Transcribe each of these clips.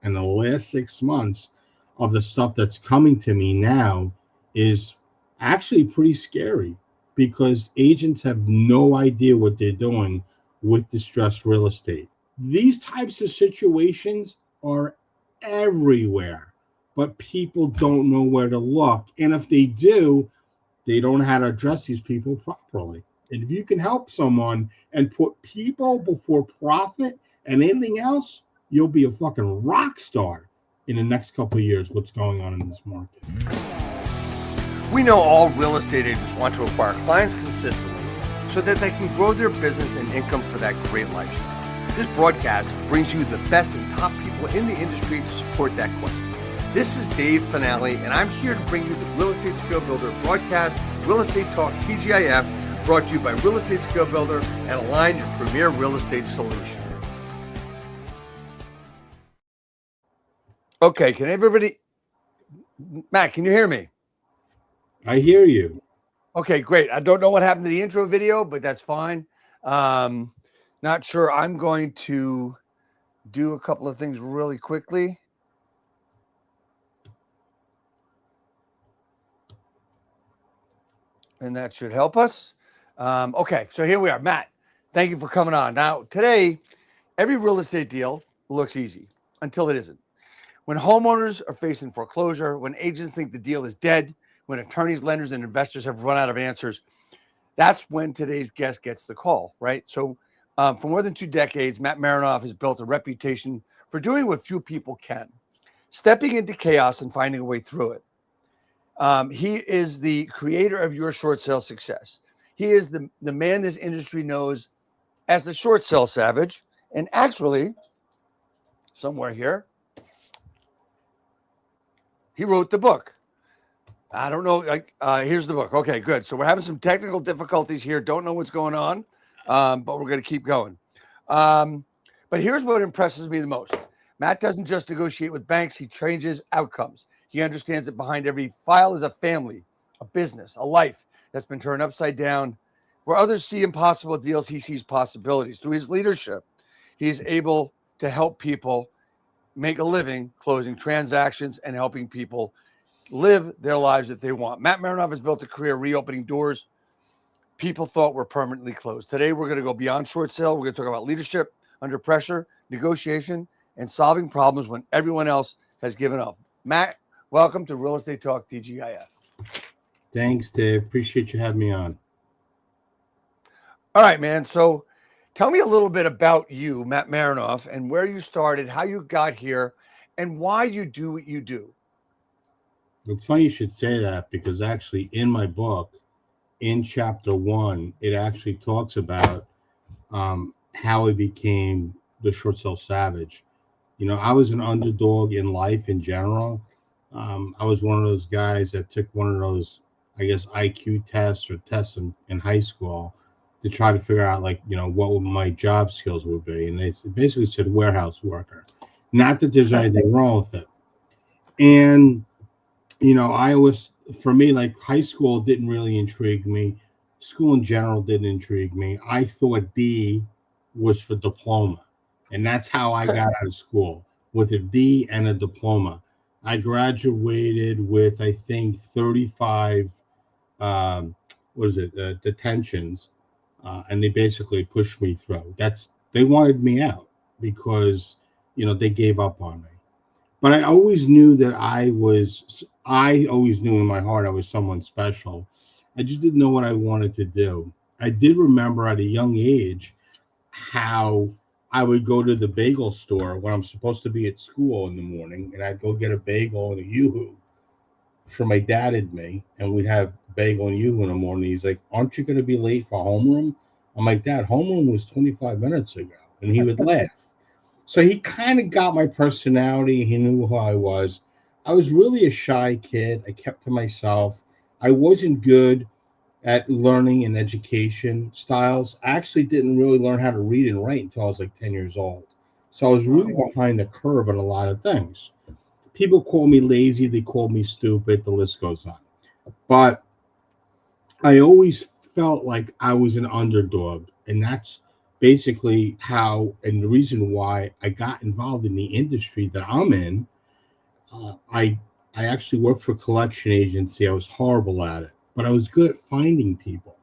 And the last 6 months of the stuff that's coming to me now is actually pretty scary because agents have no idea what they're doing with distressed real estate. These types of situations are everywhere, but people don't know where to look. And if they do, they don't know how to address these people properly. And if you can help someone and put people before profit and anything else, you'll be a fucking rock star in the next couple of years. What's going on in this market? We know all real estate agents want to acquire clients consistently so that they can grow their business and income for that great lifestyle. This broadcast brings you the best and top people in the industry to support that quest. This is Dave Fanale, and I'm here to bring you the Real Estate Skill Builder broadcast, Real Estate Talk-TGIF, brought to you by Real Estate Skill Builder and Align, your premier real estate solution. Okay, can everybody... Matt, can you hear me? I hear you. Okay, great. I don't know what happened to the intro video, but that's fine. Not sure. I'm going to do a couple of things really quickly. And that should help us. Okay, so here we are. Matt, thank you for coming on. Now, today, every real estate deal looks easy until it isn't. When homeowners are facing foreclosure, when agents think the deal is dead, when attorneys, lenders, and investors have run out of answers, that's when today's guest gets the call, right? So for more than 2 decades, Matt Merenoff has built a reputation for doing what few people can, stepping into chaos and finding a way through it. He is the creator of Your Short Sale Success. He is the man this industry knows as the short sale savage. And actually, somewhere here, he wrote the book. I don't know. Here's the book. Okay, good. So we're having some technical difficulties here. Don't know what's going on, but we're going to keep going. But here's what impresses me the most. Matt doesn't just negotiate with banks. He changes outcomes. He understands that behind every file is a family, a business, a life that's been turned upside down. Where others see impossible deals, he sees possibilities. Through his leadership, he is able to help people make a living closing transactions and helping people live their lives that they want. Matt Merenoff has built a career reopening doors people thought were permanently closed. Today, we're going to go beyond short sale. We're going to talk about leadership under pressure, negotiation, and solving problems when everyone else has given up. Matt, welcome to Real Estate Talk TGIF. Thanks, Dave. Appreciate you having me on. All right, man. So tell me a little bit about you, Matt Merenoff, and where you started, how you got here, and why you do what you do. It's funny you should say that because actually in my book, in chapter 1, it actually talks about how I became the short sale savage. You know, I was an underdog in life in general. I was one of those guys that took one of those, I guess, IQ tests or tests in high school to try to figure out, like, you know, what my job skills would be. And they basically said warehouse worker. Not that there's anything wrong with it. And, you know, for me, like, high school didn't really intrigue me. School in general didn't intrigue me. I thought D was for diploma. And that's how I got out of school, with a D and a diploma. I graduated with, I think, 35, detentions. And they basically pushed me through. They wanted me out because, you know, they gave up on me. But I always knew that I always knew in my heart I was someone special. I just didn't know what I wanted to do. I did remember at a young age how I would go to the bagel store when I'm supposed to be at school in the morning, and I'd go get a bagel and a Yoo-hoo for my dad and me, and we'd have bagel and Yoo-hoo in the morning. He's like, "Aren't you going to be late for homeroom?" I'm like, "Dad, homeroom was 25 minutes ago," and he would laugh. So he kind of got my personality. He knew who I was. I was really a shy kid. I kept to myself. I wasn't good at learning and education styles. I actually didn't really learn how to read and write until I was like 10 years old. So I was really behind the curve on a lot of things. People call me lazy. They call me stupid. The list goes on. But I always felt like I was an underdog. And that's basically how and the reason why I got involved in the industry that I'm in. Uh, I I actually worked for a collection agency. I was horrible at it, but I was good at finding people.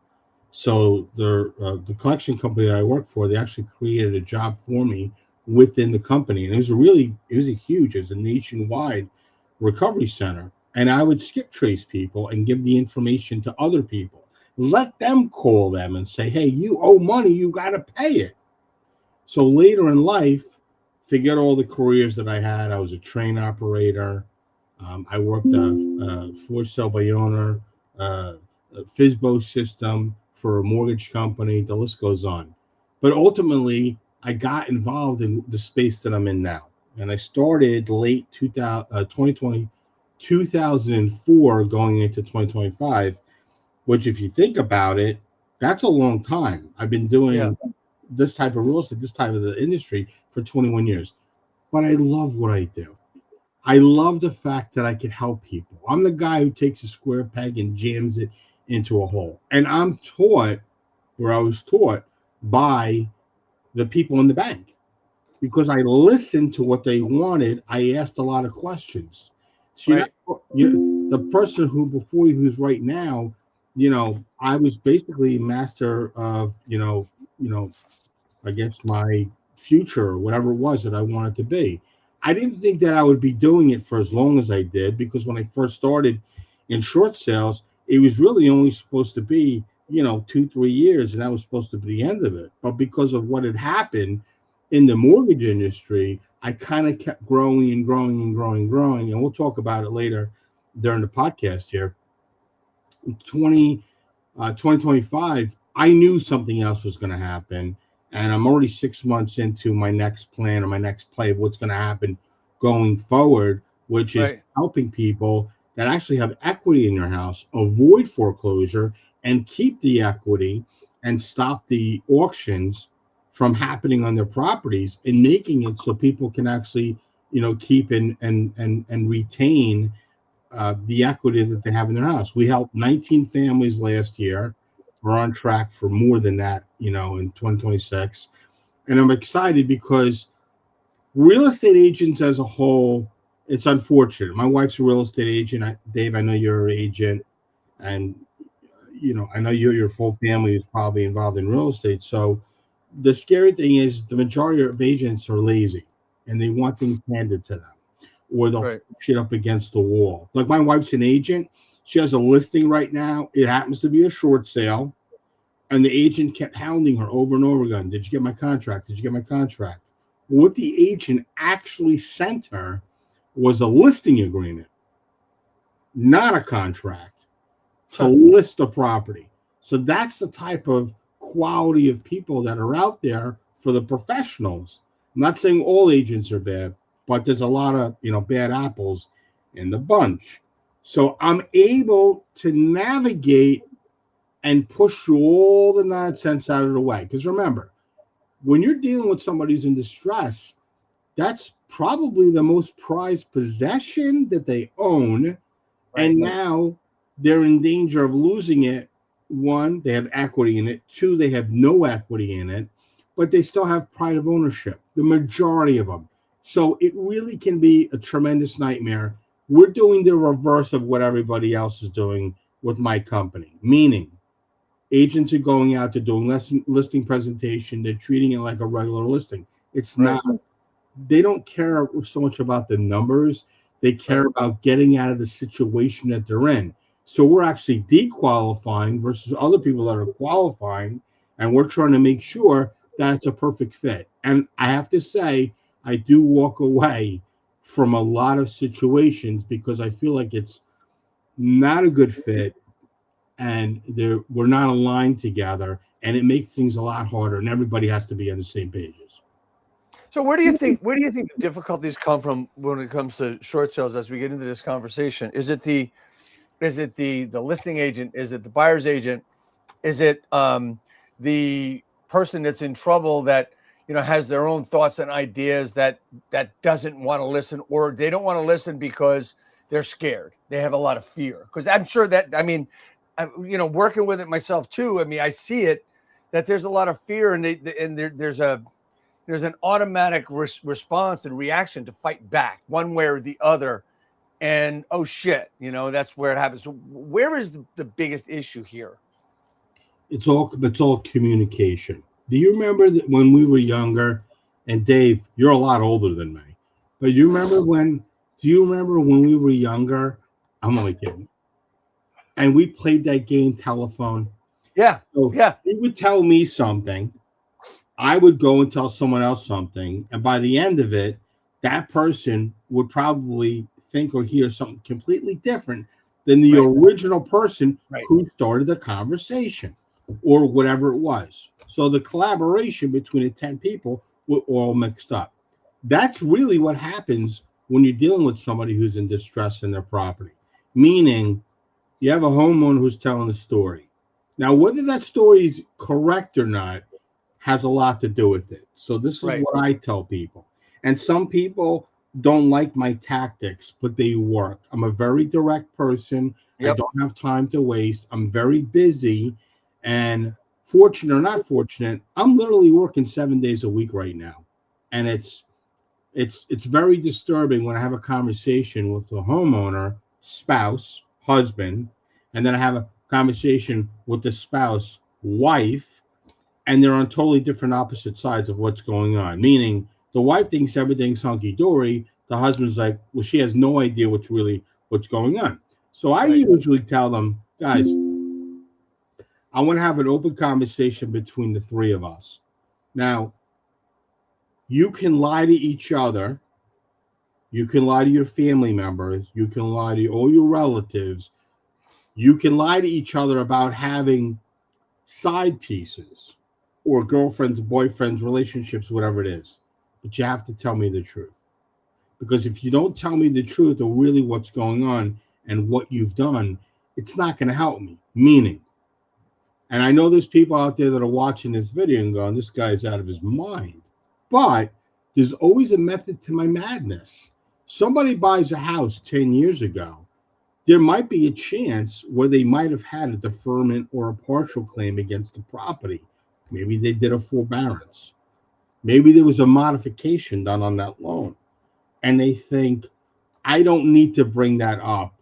So the collection company that I worked for, they actually created a job for me within the company, and it was a huge, it was a nationwide recovery center, and I would skip trace people and give the information to other people. Let them call them and say, "Hey, you owe money. You got to pay it." So later in life, forget all the careers that I had. I was a train operator. I worked for sale by owner, a FISBO system for a mortgage company. The list goes on. But ultimately, I got involved in the space that I'm in now. And I started late 2020, 2004 going into 2025, which, if you think about it, that's a long time. I've been Yeah. doing this type of real estate, this type of the industry for 21 years. But I love what I do. I love the fact that I can help people. I'm the guy who takes a square peg and jams it into a hole. And I'm taught, where I was taught by the people in the bank, because I listened to what they wanted. I asked a lot of questions. So Right. the person who before you, who's right now, I was basically master of, I guess my future or whatever it was that I wanted to be. I didn't think that I would be doing it for as long as I did, because when I first started in short sales, it was really only supposed to be, 2, 3 years, and that was supposed to be the end of it. But because of what had happened in the mortgage industry, I kind of kept growing and growing and growing and growing. And we'll talk about it later during the podcast here. 20 2025, I knew something else was going to happen. And I'm already 6 months into my next plan or my next play of what's going to happen going forward, which is Right. helping people that actually have equity in their house avoid foreclosure and keep the equity and stop the auctions from happening on their properties, and making it so people can actually, keep and retain the equity that they have in their house. We helped 19 families last year. We're on track for more than that, in 2026. And I'm excited because real estate agents as a whole, it's unfortunate. My wife's a real estate agent. Dave, I know you're an agent, and I know your full family is probably involved in real estate. So the scary thing is the majority of agents are lazy and they want things handed to them, or they'll Right. push it up against the wall. Like my wife's an agent. She has a listing right now. It happens to be a short sale. And the agent kept hounding her over and over again. Did you get my contract? Did you get my contract? What the agent actually sent her was a listing agreement, not a contract, to list the property. So that's the type of quality of people that are out there for the professionals. I'm not saying all agents are bad, but there's a lot of bad apples in the bunch. So I'm able to navigate and push all the nonsense out of the way. Because remember, when you're dealing with somebody who's in distress, that's probably the most prized possession that they own, and Right. now they're in danger of losing it. One, they have equity in it. Two, they have no equity in it, but they still have pride of ownership, the majority of them. So it really can be a tremendous nightmare. We're doing the reverse of what everybody else is doing with my company, meaning agents are going out, they're doing listing presentation, they're treating it like a regular listing. It's Right. not. They don't care so much about the numbers. They care Right. about getting out of the situation that they're in. So we're actually dequalifying versus other people that are qualifying, and we're trying to make sure that it's a perfect fit. And I have to say, I do walk away from a lot of situations because I feel like it's not a good fit, and we're not aligned together, and it makes things a lot harder, and everybody has to be on the same pages. So where do you think the difficulties come from when it comes to short sales as we get into this conversation? Is it the listing agent? Is it the buyer's agent? Is it the person that's in trouble that has their own thoughts and ideas that doesn't want to listen, or they don't want to listen because they're scared. They have a lot of fear. Because I'm sure that, I mean, working with it myself too. I mean, I see it. that there's a lot of fear, and there's an automatic response and reaction to fight back one way or the other. And oh shit, that's where it happens. So where is the biggest issue here? It's all communication. Do you remember that when we were younger? And Dave, you're a lot older than me, but do you remember when we were younger? I'm only kidding. And we played that game telephone. Yeah. So Yeah. he would tell me something. I would go and tell someone else something. And by the end of it, that person would probably think or hear something completely different than the original person who started the conversation or whatever it was. So the collaboration between the 10 people were all mixed up. That's really what happens when you're dealing with somebody who's in distress in their property. Meaning, you have a homeowner who's telling a story. Now, whether that story is correct or not has a lot to do with it. So this is what I tell people. And some people don't like my tactics, but they work. I'm a very direct person. I don't have time to waste. I'm very busy. And fortunate or not fortunate, I'm literally working 7 days a week right now. And it's very disturbing when I have a conversation with a homeowner, spouse, husband, and then I have a conversation with the spouse, wife, and they're on totally different opposite sides of what's going on. Meaning the wife thinks everything's hunky-dory. The husband's like, well, she has no idea what's going on. So I usually tell them, guys, I want to have an open conversation between the three of us. Now, you can lie to each other. You can lie to your family members. You can lie to all your relatives. You can lie to each other about having side pieces or girlfriends, boyfriends, relationships, whatever it is. But you have to tell me the truth. Because if you don't tell me the truth or really what's going on and what you've done, it's not going to help me. Meaning, and I know there's people out there that are watching this video and going, this guy's out of his mind. But there's always a method to my madness. Somebody buys a house 10 years ago. There might be a chance where they might have had a deferment or a partial claim against the property. Maybe they did a forbearance. Maybe there was a modification done on that loan. And they think, I don't need to bring that up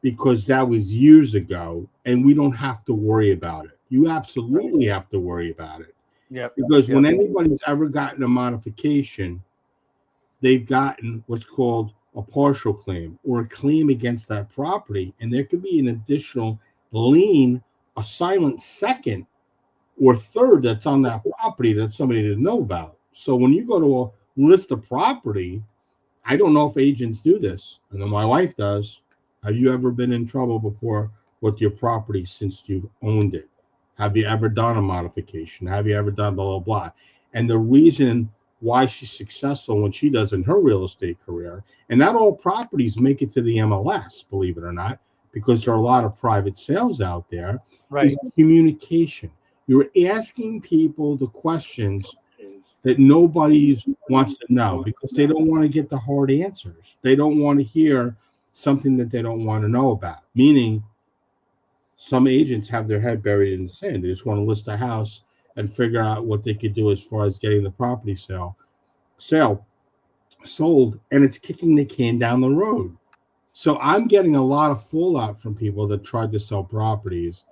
because that was years ago and we don't have to worry about it. You absolutely have to worry about it. Because when anybody's ever gotten a modification, they've gotten what's called a partial claim or a claim against that property. And there could be an additional lien, a silent second or third that's on that property that somebody didn't know about. So when you go to a list of property, I don't know if agents do this. I know my wife does. Have you ever been in trouble before with your property since you've owned it? Have you ever done a modification? Have you ever done blah, blah, blah? And the reason why she's successful when she does in her real estate career, and not all properties make it to the MLS, believe it or not, because there are a lot of private sales out there, is communication. You're asking people the questions that nobody wants to know because they don't want to get the hard answers. They don't want to hear something that they don't want to know about. Meaning, some agents have their head buried in the sand. They just want to list a house and figure out what they could do as far as getting the property sold, and it's kicking the can down the road. So I'm getting a lot of fallout from people that tried to sell properties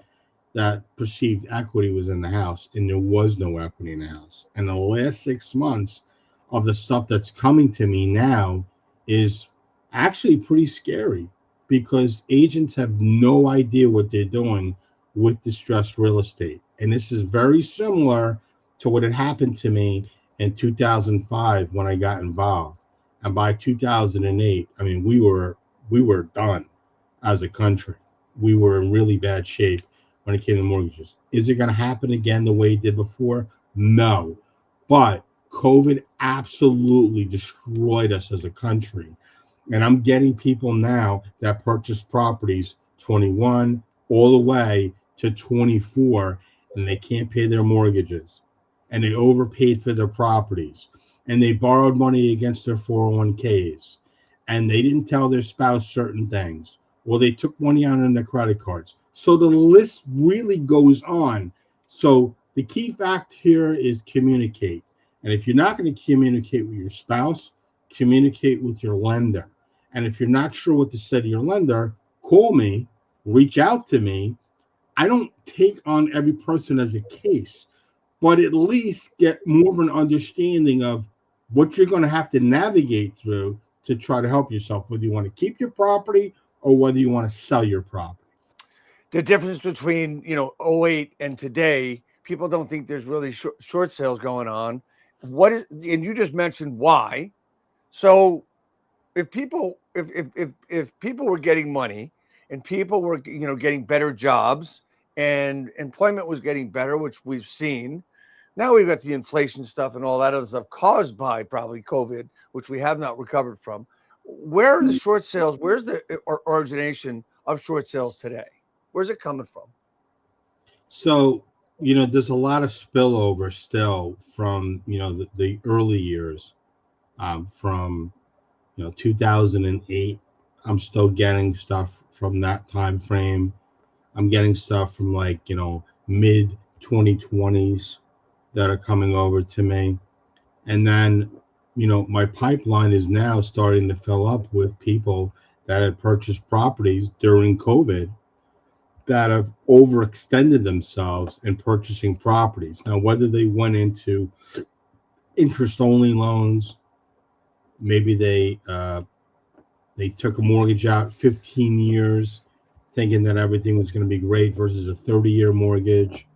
that perceived equity was in the house, and there was no equity in the house. And the last 6 months of the stuff that's coming to me now is actually pretty scary because agents have no idea what they're doing with distressed real estate. And this is very similar to what had happened to me in 2005 when I got involved. And by 2008, I mean, we were done as a country. We were in really bad shape when it came to mortgages. Is it going to happen again the way it did before? No. But COVID absolutely destroyed us as a country. And I'm getting people now that purchase properties 21 all the way to 24, and they can't pay their mortgages. And they overpaid for their properties. And they borrowed money against their 401ks. And they didn't tell their spouse certain things. Well, they took money out on their credit cards. So the list really goes on. So The key fact here is communicate. And if you're not going to communicate with your spouse, communicate with your lender. And if you're not sure what to say to your lender, call me, reach out to me. I don't take on every person as a case, but at least get more of an understanding of what you're going to have to navigate through to try to help yourself, whether you want to keep your property or whether you want to sell your property. The difference between, '08 and today, people don't think there's really short sales going on. What is, and you just mentioned why. So if people were getting money and people were, getting better jobs and employment was getting better, which we've seen, now we've got the inflation stuff and all that other stuff caused by probably COVID, which we have not recovered from. Where are the short sales? Where's the origination of short sales today? Where's it coming from? So, there's a lot of spillover still from, the early years, from, 2008. I'm still getting stuff from that time frame. I'm getting stuff from like, mid 2020s that are coming over to me. And then, my pipeline is now starting to fill up with people that had purchased properties during COVID that have overextended themselves in purchasing properties. Now, whether they went into interest only loans, maybe they took a mortgage out 15 years thinking that everything was going to be great versus a 30-year mortgage.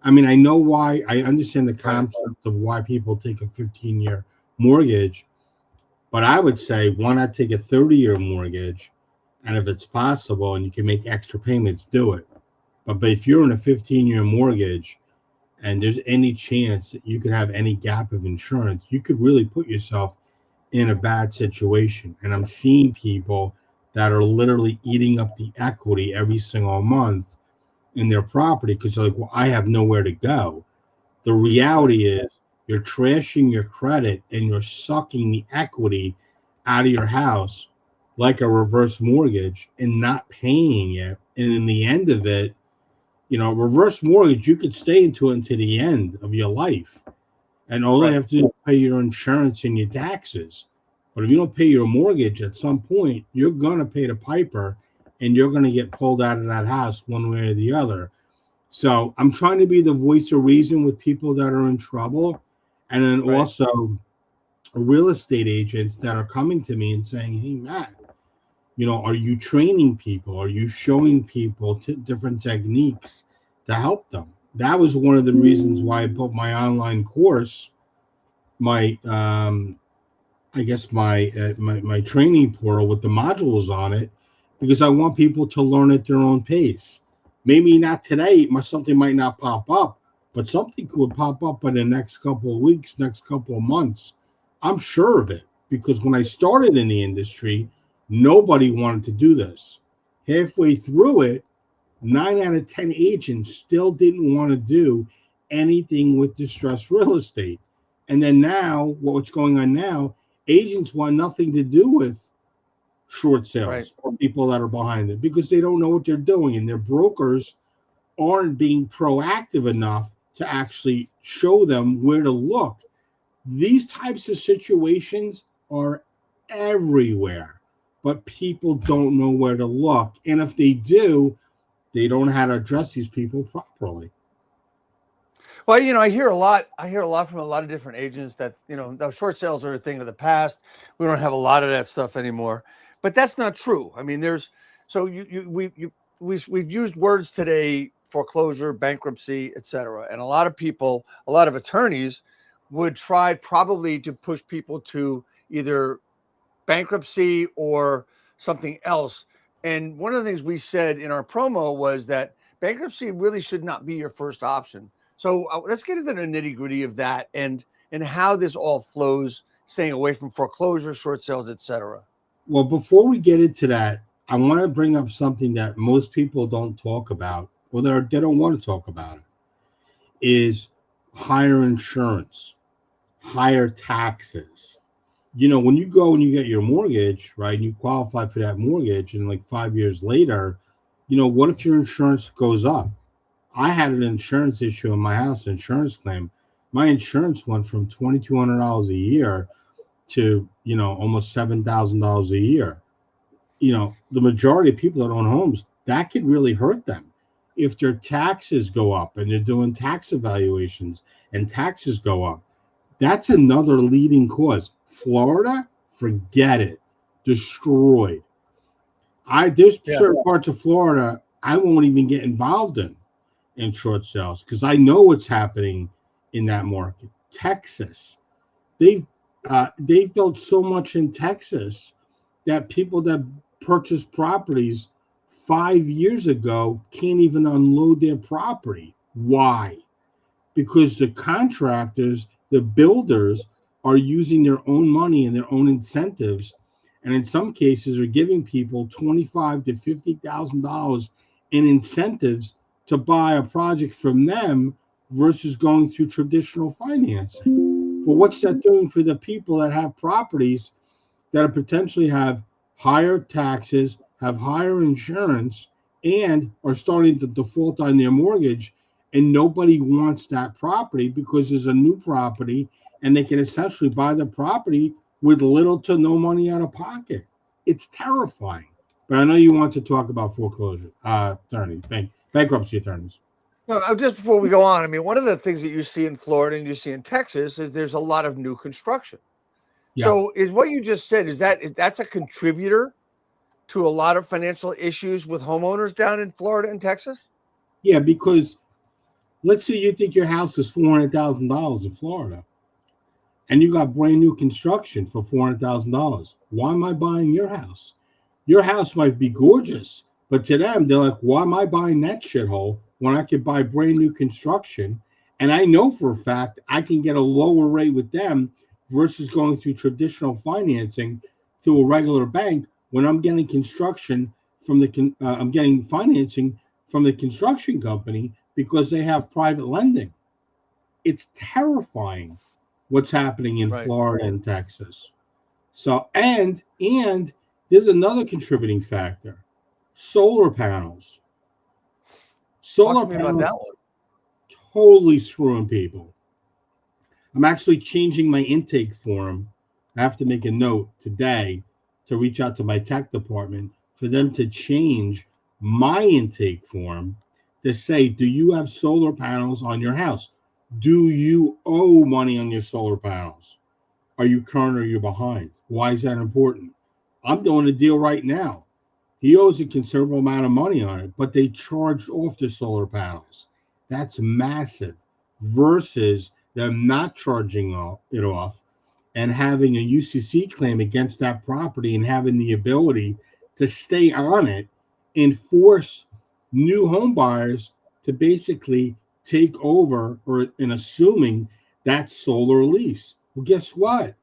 I mean, I know why. I understand the concept of why people take a 15-year mortgage, but I would say why not take a 30-year mortgage, and if it's possible and you can make extra payments, do it. But if you're in a 15-year mortgage and there's any chance that you could have any gap of insurance, you could really put yourself in a bad situation. And I'm seeing people that are literally eating up the equity every single month in their property because they're like, well, I have nowhere to go. The reality is you're trashing your credit and you're sucking the equity out of your house like a reverse mortgage and not paying it. And in the end of it, reverse mortgage, you could stay into it until the end of your life. And all you have to do is pay your insurance and your taxes. But if you don't pay your mortgage at some point, you're going to pay the piper and you're going to get pulled out of that house one way or the other. So I'm trying to be the voice of reason with people that are in trouble. And then also real estate agents that are coming to me and saying, hey, Matt, are you training people? Are you showing people different techniques to help them? That was one of the reasons why I built my online course, my my training portal with the modules on it, because I want people to learn at their own pace. Maybe not today, something might not pop up, but something could pop up in the next couple of weeks, next couple of months. I'm sure of it, because when I started in the industry, nobody wanted to do this. Halfway through it, 9 out of 10 agents still didn't want to do anything with distressed real estate. And then now, what's going on now, agents want nothing to do with short sales or people that are behind it because they don't know what they're doing. And their brokers aren't being proactive enough to actually show them where to look. These types of situations are everywhere, but people don't know where to look. And if they do, they don't know how to address these people properly. Well, I hear a lot from a lot of different agents that, the short sales are a thing of the past. We don't have a lot of that stuff anymore, but that's not true. I mean, we've used words today, foreclosure, bankruptcy, etc. And a lot of attorneys would try probably to push people to either bankruptcy or something else. And one of the things we said in our promo was that bankruptcy really should not be your first option. So let's get into the nitty gritty of that and how this all flows, staying away from foreclosure, short sales, etc. Well, before we get into that, I want to bring up something that most people don't talk about, or they don't want to talk about it, is higher insurance, higher taxes. When you go and you get your mortgage, right, and you qualify for that mortgage, and like 5 years later, what if your insurance goes up I had an insurance issue in my house, insurance claim. My insurance went from $2,200 a year to, almost $7,000 a year. The majority of people that own homes, that could really hurt them. If their taxes go up and they're doing tax evaluations and taxes go up, that's another leading cause. Florida, forget it. Destroyed. There's Yeah. certain parts of Florida I won't even get involved in short sales because I know what's happening in that market. Texas, they've they've built so much in Texas that people that purchased properties 5 years ago can't even unload their property. Why? Because the contractors, the builders, are using their own money and their own incentives, and in some cases are giving people $25,000 to $50,000 in incentives to buy a project from them versus going through traditional financing. But what's that doing for the people that have properties that potentially have higher taxes, have higher insurance, and are starting to default on their mortgage? And nobody wants that property because there's a new property and they can essentially buy the property with little to no money out of pocket. It's terrifying. But I know you want to talk about foreclosure attorneys, bankruptcy attorneys. No, just before we go on, I mean, one of the things that you see in Florida and you see in Texas is there's a lot of new construction. Yeah. So is what you just said, that's a contributor to a lot of financial issues with homeowners down in Florida and Texas? Yeah, because let's say you think your house is $400,000 in Florida and you got brand new construction for $400,000. Why am I buying your house? Your house might be gorgeous, but to them, they're like, why am I buying that shithole when I could buy brand new construction? And I know for a fact I can get a lower rate with them versus going through traditional financing through a regular bank when I'm getting I'm getting financing from the construction company because they have private lending. It's terrifying what's happening in Right. Florida and Texas. So and there's another contributing factor. Solar panels. Talk Solar to me about panels that one. totally screwing people. I'm actually changing my intake form. I have to make a note today to reach out to my tech department for them to change my intake form to say, do you have solar panels on your house? Do you owe money on your solar panels? Are you current or are you behind? Why is that important? I'm doing a deal right now. He owes a considerable amount of money on it, but they charged off the solar panels. That's massive versus them not charging it off and having a UCC claim against that property and having the ability to stay on it and force new home buyers to basically take over or in assuming that solar lease. Well, guess what?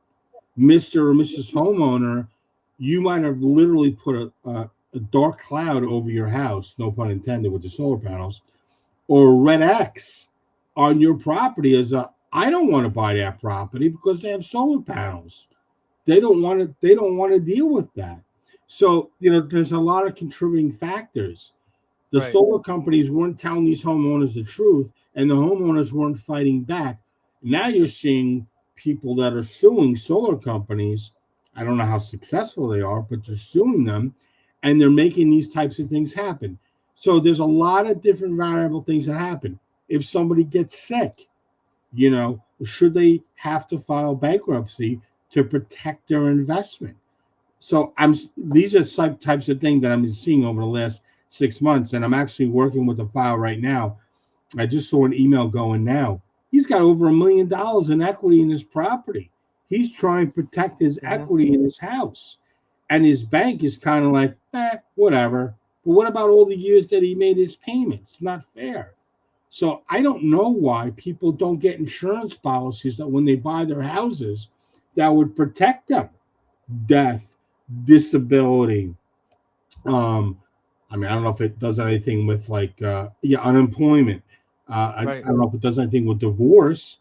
Mr. or Mrs. Homeowner, you might have literally put a dark cloud over your house, no pun intended, with the solar panels, or a red X on your property as I don't want to buy that property because they have solar panels. They don't want to deal with that. So, there's a lot of contributing factors. The Right. solar companies weren't telling these homeowners the truth, and the homeowners weren't fighting back. Now you're seeing people that are suing solar companies. I don't know how successful they are, but they're suing them, and they're making these types of things happen. So there's a lot of different variable things that happen. If somebody gets sick, should they have to file bankruptcy to protect their investment? So these are types of things that I'm seeing over the last 6 months, and I'm actually working with a file right now. I just saw an email going now. He's got over $1 million in equity in his property. He's trying to protect his equity in his house, and his bank is kind of like, whatever. But what about all the years that he made his payments? Not fair. So I don't know why people don't get insurance policies that when they buy their houses that would protect them. Death, disability. I mean, I don't know if it does anything with unemployment. I Right. don't know if it does anything with divorce,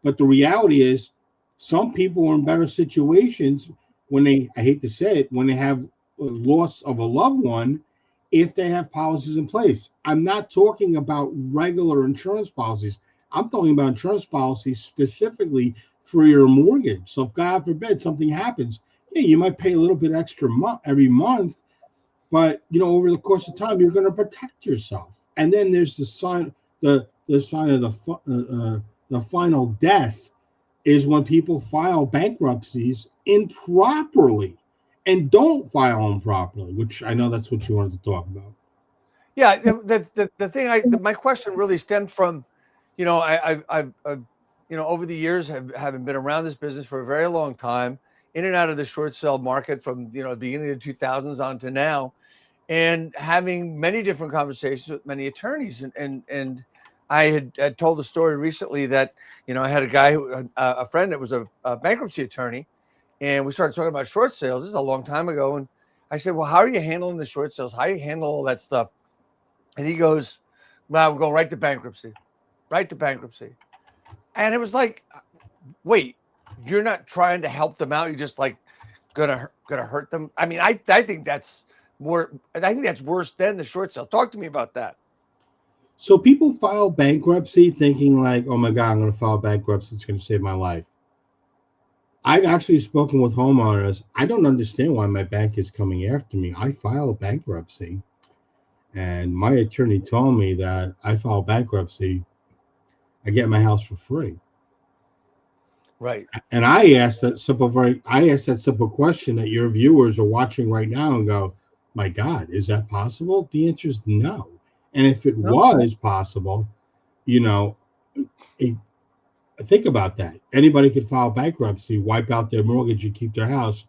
but the reality is some people are in better situations when I hate to say it, when they have a loss of a loved one if they have policies in place. I'm not talking about regular insurance policies. I'm talking about insurance policies specifically for your mortgage. So if God forbid something happens, yeah, you might pay a little bit extra every month, but over the course of time, you're going to protect yourself. And then there's the sign of the final death is when people file bankruptcies improperly and don't file them properly, which I know that's what you wanted to talk about. Yeah, the thing my question really stemmed from, I've over the years having been around this business for a very long time, in and out of the short sale market from the beginning of the 2000s on to now, and having many different conversations with many attorneys, and I had told a story recently that I had a guy a friend that was a bankruptcy attorney, and we started talking about short sales. This is a long time ago, and I said, well, how are you handling the short sales? How do you handle all that stuff? And he goes, well, we're going right to bankruptcy. And it was like, wait, you're not trying to help them out. You're just like gonna hurt them. I mean, I think that's more. I think that's worse than the short sale. Talk to me about that. So people file bankruptcy thinking like, oh my God, I'm going to file bankruptcy. It's going to save my life. I've actually spoken with homeowners. I don't understand why my bank is coming after me. I filed bankruptcy. And my attorney told me that I file bankruptcy, I get my house for free. Right. And I asked that simple question that your viewers are watching right now and go, my God, is that possible? The answer is no. And if it was possible, think about that. Anybody could file bankruptcy, wipe out their mortgage, and keep their house.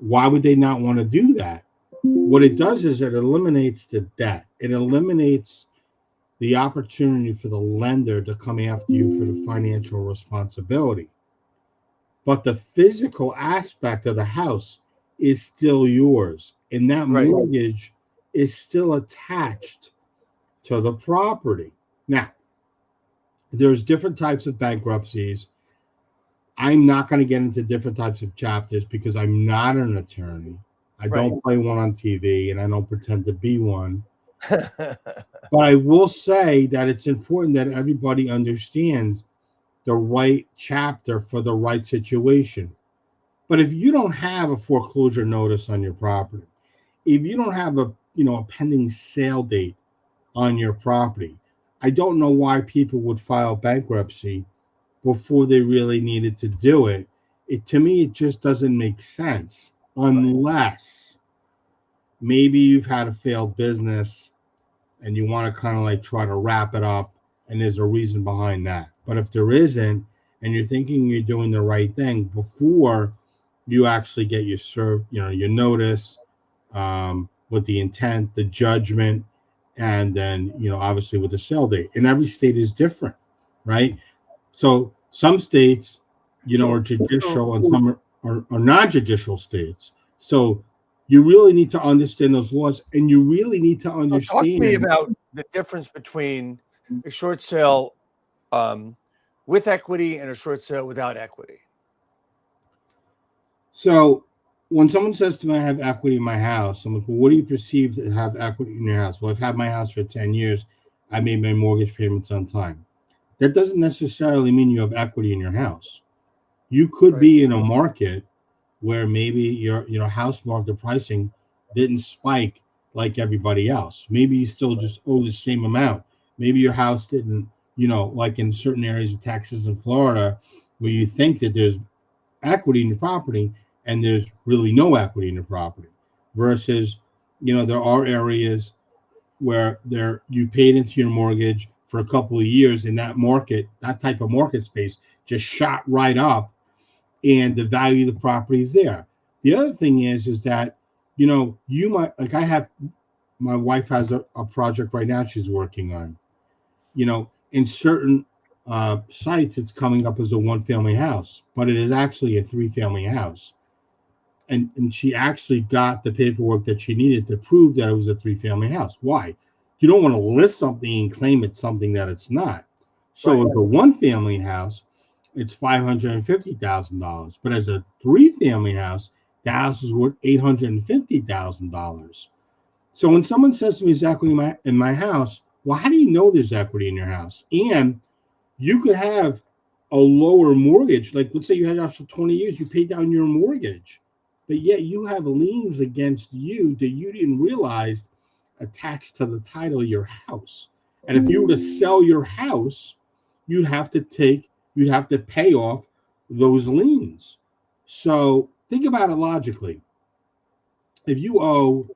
Why would they not want to do that? What it does is it eliminates the debt. It eliminates the opportunity for the lender to come after you for the financial responsibility. But the physical aspect of the house is still yours. And that mortgage is still attached to the property. Now, there's different types of bankruptcies. I'm not going to get into different types of chapters because I'm not an attorney. I don't play one on TV, and I don't pretend to be one. But I will say that it's important that everybody understands the right chapter for the right situation. But if you don't have a foreclosure notice on your property, if you don't have a pending sale date on your property, I don't know why people would file bankruptcy before they really needed to do it. To me, it just doesn't make sense unless maybe you've had a failed business and you want to kind of like try to wrap it up and there's a reason behind that. But if there isn't, and you're thinking you're doing the right thing before you actually get your notice, with the intent, the judgment, and then obviously with the sale date. And every state is different, right? So some states are judicial and some are non-judicial states. So you really need to understand those laws, and you really need to understand. Talk to me about the difference between a short sale with equity and a short sale without equity. So when someone says to me, I have equity in my house, I'm like, well, what do you perceive to have equity in your house? Well, I've had my house for 10 years. I made my mortgage payments on time. That doesn't necessarily mean you have equity in your house. You could be in a market where maybe your house market pricing didn't spike like everybody else. Maybe you still just owe the same amount. Maybe your house didn't, like in certain areas of Texas and Florida, where you think that there's equity in your property and there's really no equity in your property. Versus, there are areas where you paid into your mortgage for a couple of years, and that type of market space just shot right up, and the value of the property is there. The other thing is that, you might, like my wife has a project right now she's working on. In certain sites, it's coming up as a one-family house, but it is actually a three-family house. And she actually got the paperwork that she needed to prove that it was a three-family house. Why? You don't want to list something and claim it's something that it's not. So as a one-family house, it's $550,000. But as a three-family house, the house is worth $850,000. So when someone says to me, "Is equity in my house?" Well, how do you know there's equity in your house? And you could have a lower mortgage. Like, let's say you had a house for 20 years, you paid down your mortgage, but yet you have liens against you that you didn't realize attached to the title of your house. And if you were to sell your house, you'd have to pay off those liens. So think about it logically. If you owe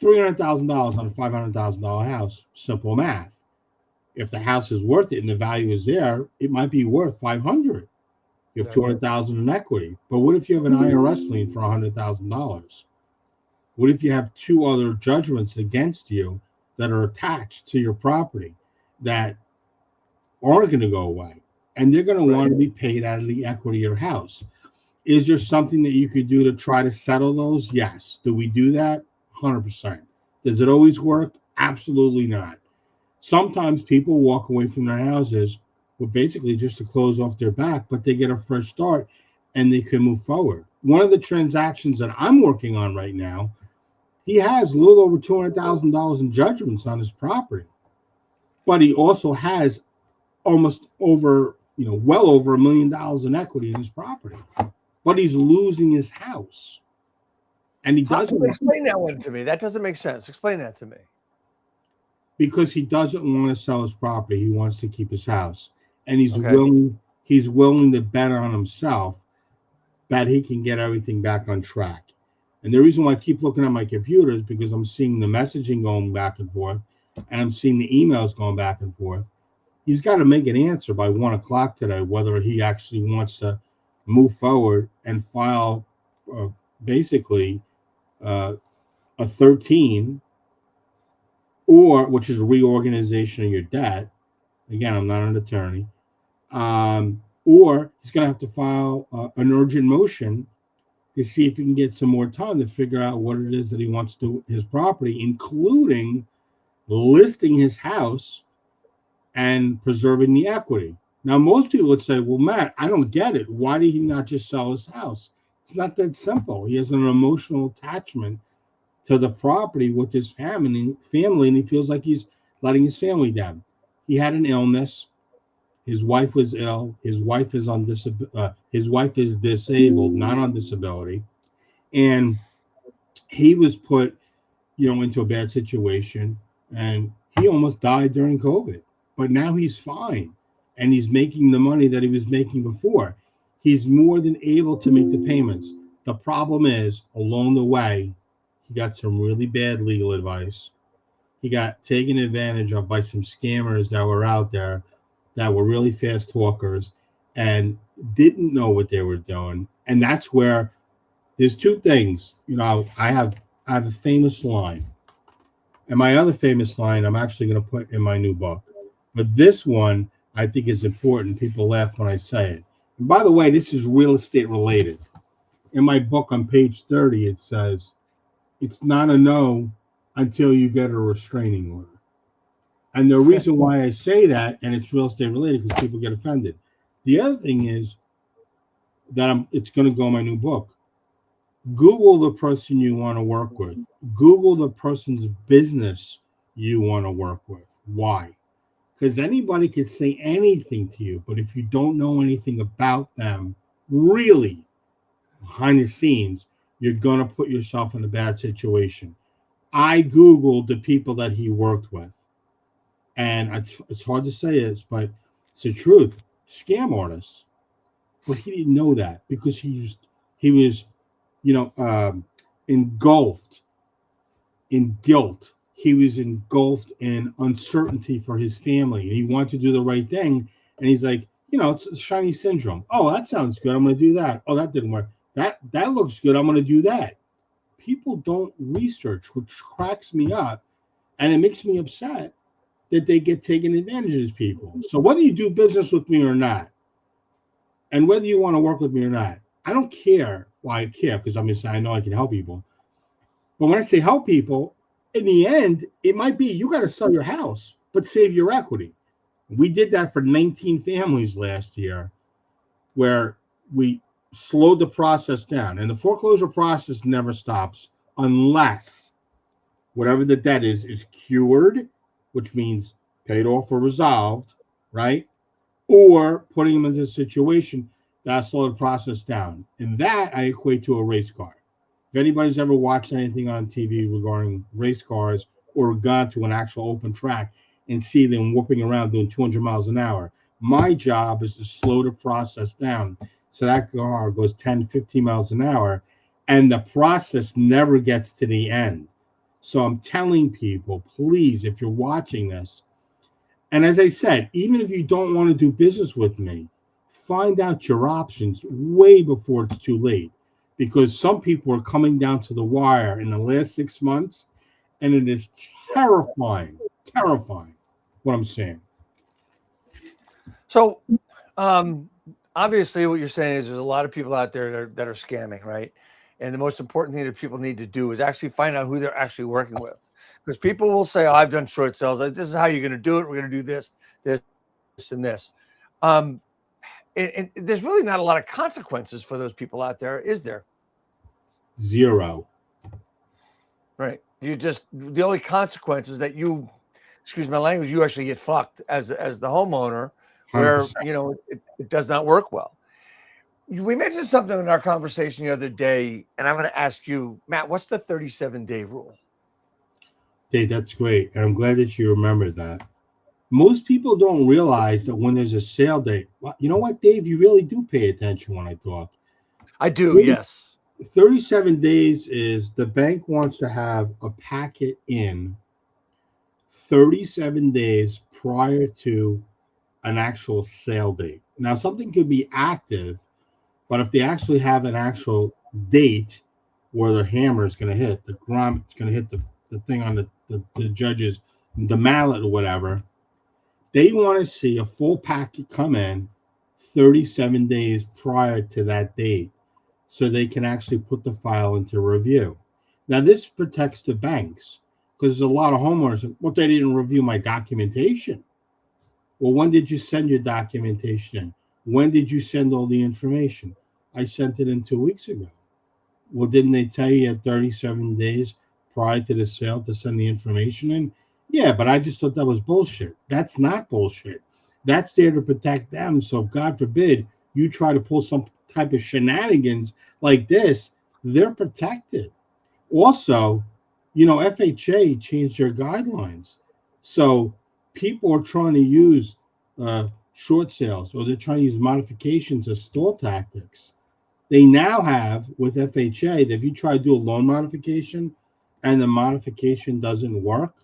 $300,000 on a $500,000 house, simple math. If the house is worth it and the value is there, it might be worth 500. You have 200,000 in equity. But what if you have an IRS lien for $100,000? What if you have two other judgments against you that are attached to your property that aren't going to go away? And they're going to want to be paid out of the equity of your house. Is there something that you could do to try to settle those? Yes. Do we do that? 100%. Does it always work? Absolutely not. Sometimes people walk away from their houses with basically just to close off their back, but they get a fresh start and they can move forward. One of the transactions that I'm working on right now, he has a little over $200,000 in judgments on his property, but he also has almost over, well over $1 million in equity in his property, but he's losing his house. And he doesn't explain that one to me. That doesn't make sense. Explain that to me. Because he doesn't want to sell his property. He wants to keep his house. And he's willing to bet on himself that he can get everything back on track. And the reason why I keep looking at my computer is because I'm seeing the messaging going back and forth, and I'm seeing the emails going back and forth. He's got to make an answer by 1 o'clock today, whether he actually wants to move forward and file basically a 13, or which is a reorganization of your debt. Again, I'm not an attorney. Or he's going to have to file an urgent motion to see if he can get some more time to figure out what it is that he wants to do with his property, including listing his house and preserving the equity. Now, most people would say, well, Matt, I don't get it. Why did he not just sell his house? It's not that simple. He has an emotional attachment to the property with his family, and he feels like he's letting his family down. He had an illness. His wife was ill. His wife is his wife is disabled, not on disability, and he was put, into a bad situation, and he almost died during COVID. But now he's fine, and he's making the money that he was making before. He's more than able to make the payments. The problem is, along the way, he got some really bad legal advice. He got taken advantage of by some scammers that were out there that were really fast talkers and didn't know what they were doing. And that's where there's two things. I have a famous line. And my other famous line I'm actually going to put in my new book. But this one I think is important. People laugh when I say it. And by the way, this is real estate related. In my book on page 30, it says, it's not a no until you get a restraining order. And the reason why I say that, and it's real estate related, because people get offended. The other thing is that it's going to go in my new book. Google the person you want to work with. Google the person's business you want to work with. Why? Because anybody can say anything to you, but if you don't know anything about them, really, behind the scenes, you're going to put yourself in a bad situation. I Googled the people that he worked with. And it's hard to say this, but it's the truth. Scam artists. But he didn't know that because he was engulfed in guilt. He was engulfed in uncertainty for his family. And he wanted to do the right thing. And he's like, it's shiny syndrome. Oh, that sounds good. I'm going to do that. Oh, that didn't work. That looks good. I'm going to do that. People don't research, which cracks me up. And it makes me upset that they get taken advantage of these people. So whether you do business with me or not, and whether you want to work with me or not, I don't care. Well, I care because I know I can help people. But when I say help people, in the end, it might be you got to sell your house, but save your equity. We did that for 19 families last year, where we slowed the process down. And the foreclosure process never stops unless whatever the debt is cured, which means paid off or resolved, right? Or putting them into a situation that'll slow the process down. And that I equate to a race car. If anybody's ever watched anything on TV regarding race cars or gone to an actual open track and see them whooping around doing 200 miles an hour, my job is to slow the process down so that car goes 10, 15 miles an hour and the process never gets to the end. So I'm telling people, please, if you're watching this, and as I said, even if you don't want to do business with me, find out your options way before it's too late. Because some people are coming down to the wire in the last 6 months, and it is terrifying, terrifying what I'm saying. So, obviously, what you're saying is there's a lot of people out there that are scamming, right? And the most important thing that people need to do is actually find out who they're actually working with, because people will say, "Oh, I've done short sales. This is how you're going to do it. We're going to do this, this, and this." And there's really not a lot of consequences for those people out there, is there? Zero. Right. You just, the only consequence is that you, excuse my language, you actually get fucked as the homeowner, where 100%. it does not work well. We mentioned something in our conversation the other day, and I'm going to ask you, Matt, what's the 37-day rule? Dave, that's great. And I'm glad that you remembered that. Most people don't realize that when there's a sale date, you know what, Dave? You really do pay attention when I talk. I do, yes. 37 days is the bank wants to have a packet in 37 days prior to an actual sale date. Now, something could be active, but if they actually have an actual date where the hammer is going to hit, the grommet is going to hit the thing on the judge's, the mallet or whatever, they want to see a full packet come in 37 days prior to that date so they can actually put the file into review. Now, this protects the banks because there's a lot of homeowners, well, they didn't review my documentation. Well, when did you send your documentation in? When did you send all the information? I sent it in 2 weeks ago. Well, didn't they tell you at 37 days prior to the sale to send the information in? Yeah, but I just thought that was bullshit. That's not bullshit. That's there to protect them. So if God forbid you try to pull some type of shenanigans like this, they're protected. Also, FHA changed their guidelines. So people are trying to use short sales or they're trying to use modifications as stall tactics. They now have with FHA that if you try to do a loan modification and the modification doesn't work,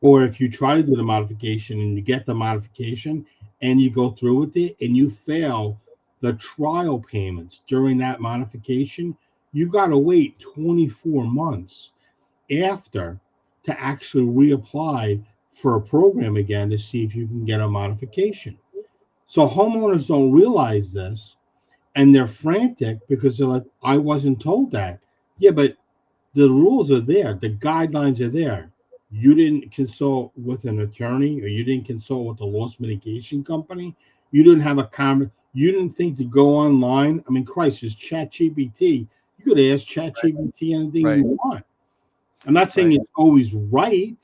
or if you try to do the modification and you get the modification and you go through with it and you fail the trial payments during that modification, you got to wait 24 months after to actually reapply for a program again to see if you can get a modification. So homeowners don't realize this and they're frantic because they're like, I wasn't told that. Yeah, but the rules are there, the guidelines are there. You didn't consult with an attorney or you didn't consult with a loss mitigation company. You didn't have you didn't think to go online. I mean, Christ, it's ChatGPT. You could ask ChatGPT anything Right. you want. I'm not saying it's always right,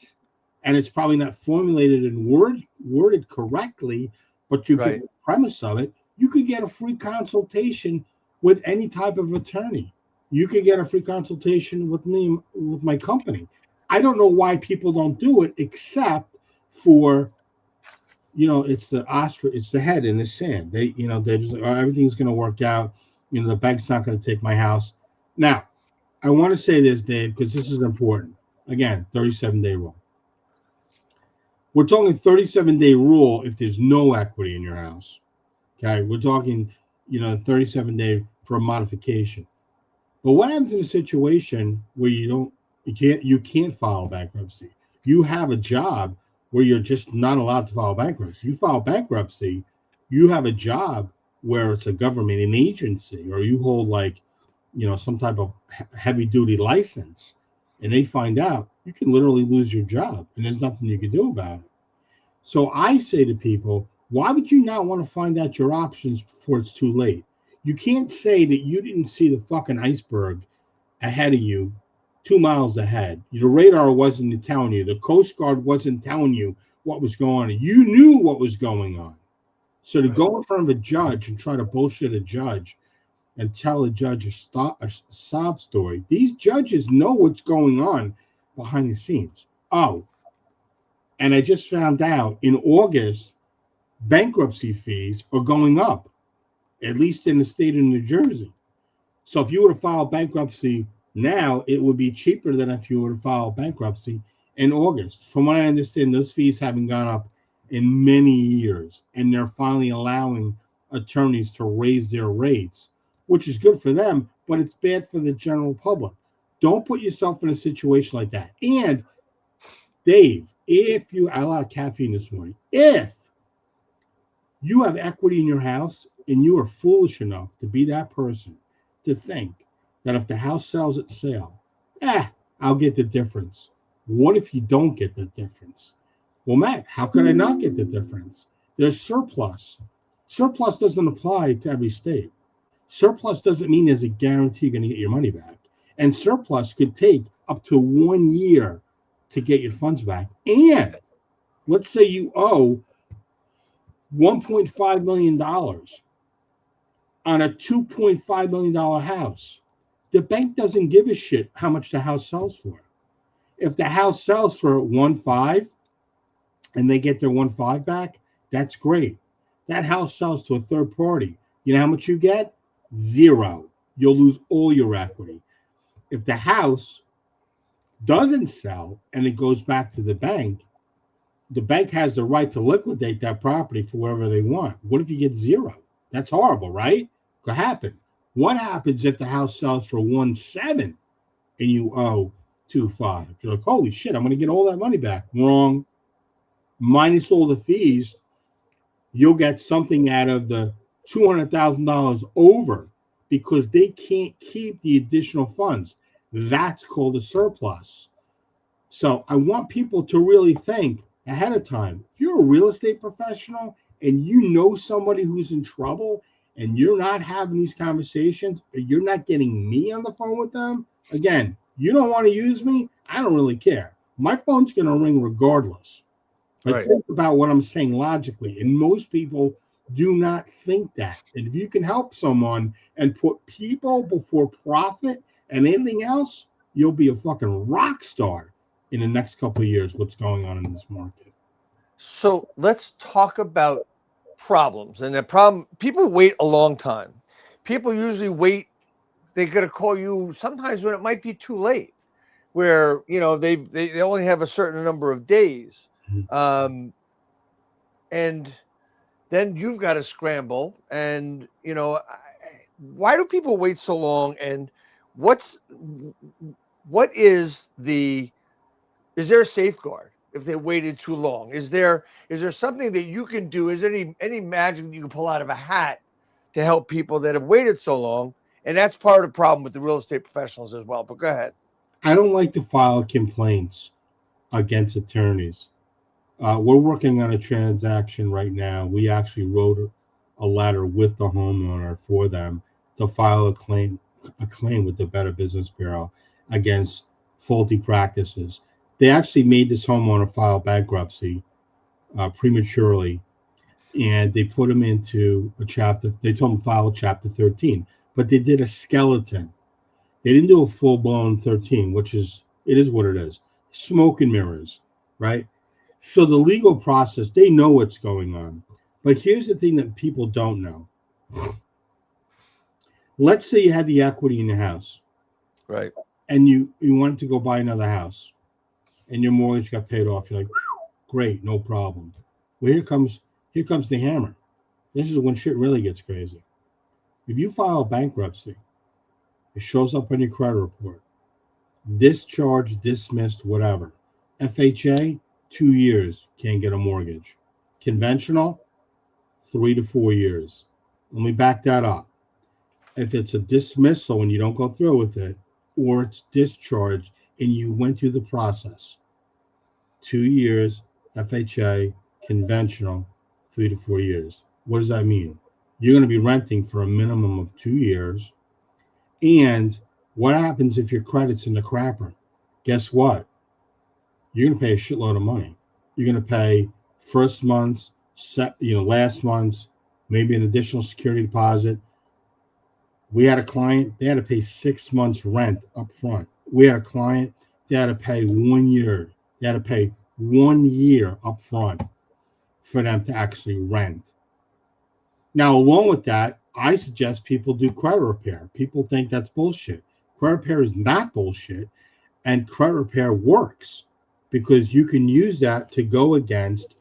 and it's probably not formulated and worded correctly, but you get the premise of it. You could get a free consultation with any type of attorney. You could get a free consultation with me, with my company. I don't know why people don't do it, except for, it's the ostrich, it's the head in the sand. They're just like, oh, everything's going to work out. The bank's not going to take my house. Now, I want to say this, Dave, because this is important. Again, 37-day rule. We're talking 37-day rule if there's no equity in your house. Okay, we're talking, 37-day for a modification. But what happens in a situation where you can't file bankruptcy? You have a job where you're just not allowed to file bankruptcy. You file bankruptcy, you have a job where it's a government, an agency, or you hold some type of heavy duty license, and they find out, you can literally lose your job, and there's nothing you can do about it. So I say to people, why would you not want to find out your options before it's too late? You can't say that you didn't see the fucking iceberg ahead of you 2 miles ahead. The radar wasn't telling you. The Coast Guard wasn't telling you what was going on. You knew what was going on. So to go in front of a judge and try to bullshit a judge and tell a judge a sob story, these judges know what's going on behind the scenes. Oh, and I just found out in August, bankruptcy fees are going up, at least in the state of New Jersey. So if you were to file bankruptcy now, it would be cheaper than if you were to file bankruptcy in August. From what I understand, those fees haven't gone up in many years, and they're finally allowing attorneys to raise their rates, which is good for them, but it's bad for the general public. Don't put yourself in a situation like that. And Dave, if you, I had a lot of caffeine this morning, if you have equity in your house and you are foolish enough to be that person to think that if the house sells at sale, I'll get the difference. What if you don't get the difference? Well, Matt, how could I not get the difference? There's surplus. Surplus doesn't apply to every state. Surplus doesn't mean there's a guarantee you're going to get your money back. And surplus could take up to 1 year to get your funds back. And let's say you owe $1.5 million on a $2.5 million house. The bank doesn't give a shit how much the house sells for. If the house sells for 1.5 and they get their 1.5 back, that's great. That house sells to a third party. You know how much you get? Zero. You'll lose all your equity. If the house doesn't sell and it goes back to the bank has the right to liquidate that property for whatever they want. What if you get zero? That's horrible, right? Could happen. What happens if the house sells for 1.7 and you owe 2.5? You're like, holy shit, I'm going to get all that money back. Wrong. Minus all the fees, you'll get something out of the $200,000 over because they can't keep the additional funds. That's called a surplus. So I want people to really think ahead of time. If you're a real estate professional and you know somebody who's in trouble and you're not having these conversations, or you're not getting me on the phone with them, again, you don't want to use me, I don't really care. My phone's going to ring regardless. But think about what I'm saying logically. And most people do not think that. And if you can help someone and put people before profit and anything else, you'll be a fucking rock star in the next couple of years, what's going on in this market. So let's talk about problems. And the problem, people wait a long time. People usually wait. They're going to call you sometimes when it might be too late, where, you know, they only have a certain number of days. And then you've got to scramble. And, you know, why do people wait so long? And is there a safeguard if they waited too long? Is there something that you can do? Is there any magic that you can pull out of a hat to help people that have waited so long? And that's part of the problem with the real estate professionals as well. But go ahead. I don't like to file complaints against attorneys. We're working on a transaction right now. We actually wrote a letter with the homeowner for them to file a claim with the Better Business Bureau against faulty practices. They actually made this homeowner file bankruptcy prematurely, and they put him into a chapter. They told him to file a chapter 13, but they did a skeleton. They didn't do a full-blown 13, which is what it is. Smoke and mirrors, right? So the legal process, they know what's going on. But here's the thing that people don't know. Let's say you had the equity in the house. Right. And you wanted to go buy another house. And your mortgage got paid off. You're like, great, no problem. Well, here comes the hammer. This is when shit really gets crazy. If you file bankruptcy, it shows up on your credit report. Discharged, dismissed, whatever. FHA, 2 years, can't get a mortgage. Conventional, 3 to 4 years. Let me back that up. If it's a dismissal and you don't go through with it, or it's discharged and you went through the process, 2 years, FHA, conventional, 3 to 4 years. What does that mean? You're going to be renting for a minimum of 2 years, and What happens if your credit's in the crapper? Guess what? You're going to pay a shitload of money. You're going to pay first month's, last month's, maybe an additional security deposit. We had a client, they had to pay 6 months rent up front. We had a client, they had to pay 1 year. They had to pay 1 year up front for them to actually rent. Now, along with that, I suggest people do credit repair. People think that's bullshit. Credit repair is not bullshit, and credit repair works because you can use that to go against,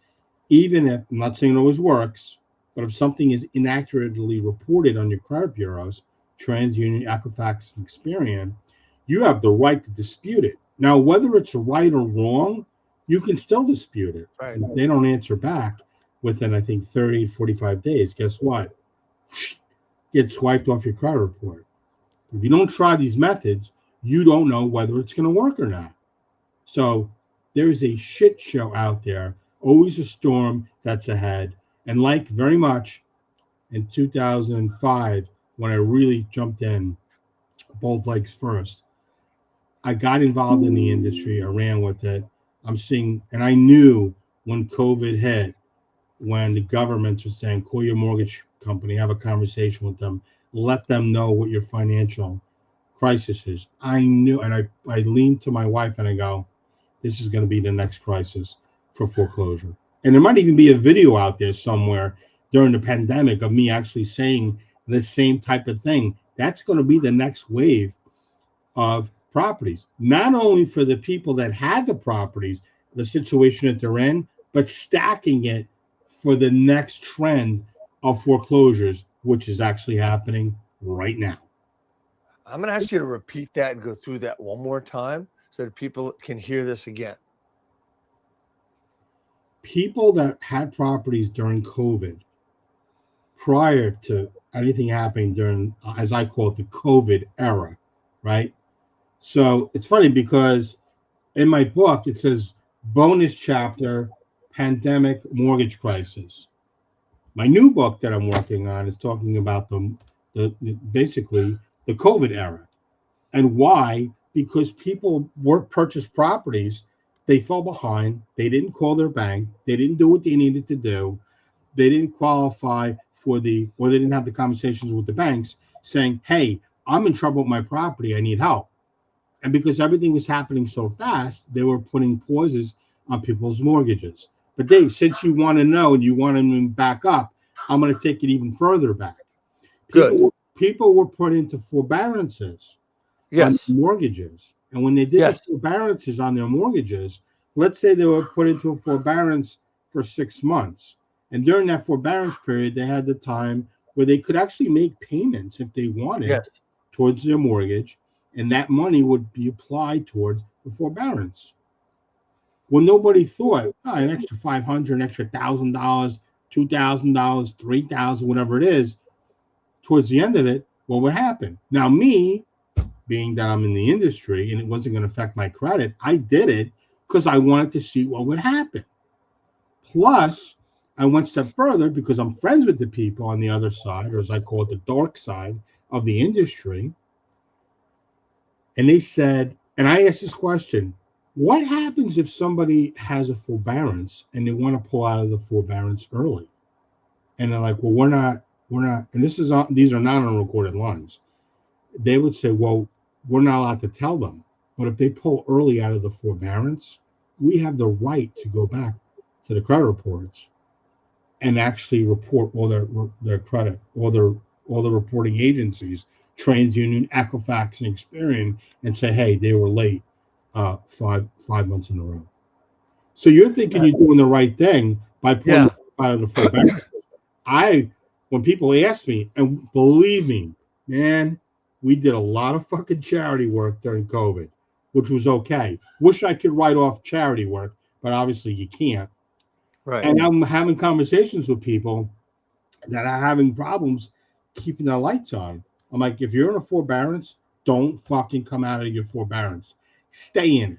even if, I'm not saying it always works, but if something is inaccurately reported on your credit bureaus, TransUnion, Equifax, and Experian, you have the right to dispute it. Now, whether it's right or wrong, you can still dispute it. Right. And if they don't answer back within, I think, 30 to 45 days, guess what? Get swiped off your credit report. If you don't try these methods, you don't know whether it's going to work or not. So there's a shit show out there, always a storm that's ahead. And like very much in 2005, when I really jumped in both legs first, I got involved in the industry. I ran with it. I'm seeing, and I knew when COVID hit, when the governments were saying, call your mortgage company, have a conversation with them, let them know what your financial crisis is. I knew, and I leaned to my wife and I go, this is going to be the next crisis for foreclosure. And there might even be a video out there somewhere during the pandemic of me actually saying the same type of thing. That's going to be the next wave of properties, not only for the people that had the properties, the situation that they're in, but stacking it for the next trend of foreclosures, which is actually happening right now. I'm going to ask you to repeat that and go through that one more time so that people can hear this again. People that had properties during COVID, prior to anything happening during, as I call it, the COVID era, right? So it's funny because in my book, it says bonus chapter, pandemic mortgage crisis. My new book that I'm working on is talking about the basically the COVID era. And why? Because people purchased properties, they fell behind, they didn't call their bank, they didn't do what they needed to do, they didn't qualify or they didn't have the conversations with the banks saying, hey, I'm in trouble with my property, I need help. And because everything was happening so fast, they were putting pauses on people's mortgages. But Dave, since you want to know and you want to back up, I'm going to take it even further back. People were put into forbearances on mortgages. And when they did the forbearances on their mortgages, let's say they were put into a forbearance for 6 months. And during that forbearance period, they had the time where they could actually make payments if they wanted towards their mortgage. And that money would be applied towards the forbearance. Well, nobody thought an extra $500, an extra $1,000, $2,000, $3,000, whatever it is, towards the end of it, what would happen? Now, me, being that I'm in the industry and it wasn't going to affect my credit, I did it because I wanted to see what would happen. Plus, I went a step further because I'm friends with the people on the other side, or as I call it, the dark side of the industry. And they said, and I asked this question, what happens if somebody has a forbearance and they want to pull out of the forbearance early? And they're like, well, we're not, and these are not on recorded lines. They would say, well, we're not allowed to tell them. But if they pull early out of the forbearance, we have the right to go back to the credit reports and actually report all their credit, all the reporting agencies, TransUnion, Equifax, and Experian, and say, hey, they were late 5 months in a row. So you're thinking you're doing the right thing by pulling out of the forbearance. When people ask me, and believe me, man, we did a lot of fucking charity work during COVID, which was okay. Wish I could write off charity work, but obviously you can't. Right. And I'm having conversations with people that are having problems keeping their lights on. I'm like, if you're in a forbearance, don't fucking come out of your forbearance. Stay in it.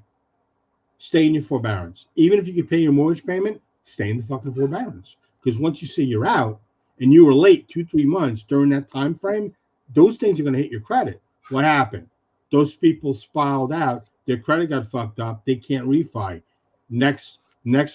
Stay in your forbearance. Even if you can pay your mortgage payment, stay in the fucking forbearance. Because once you see you're out and you were late 2-3 months during that time frame, those things are going to hit your credit. What happened? Those people filed out, their credit got fucked up, they can't refi. Next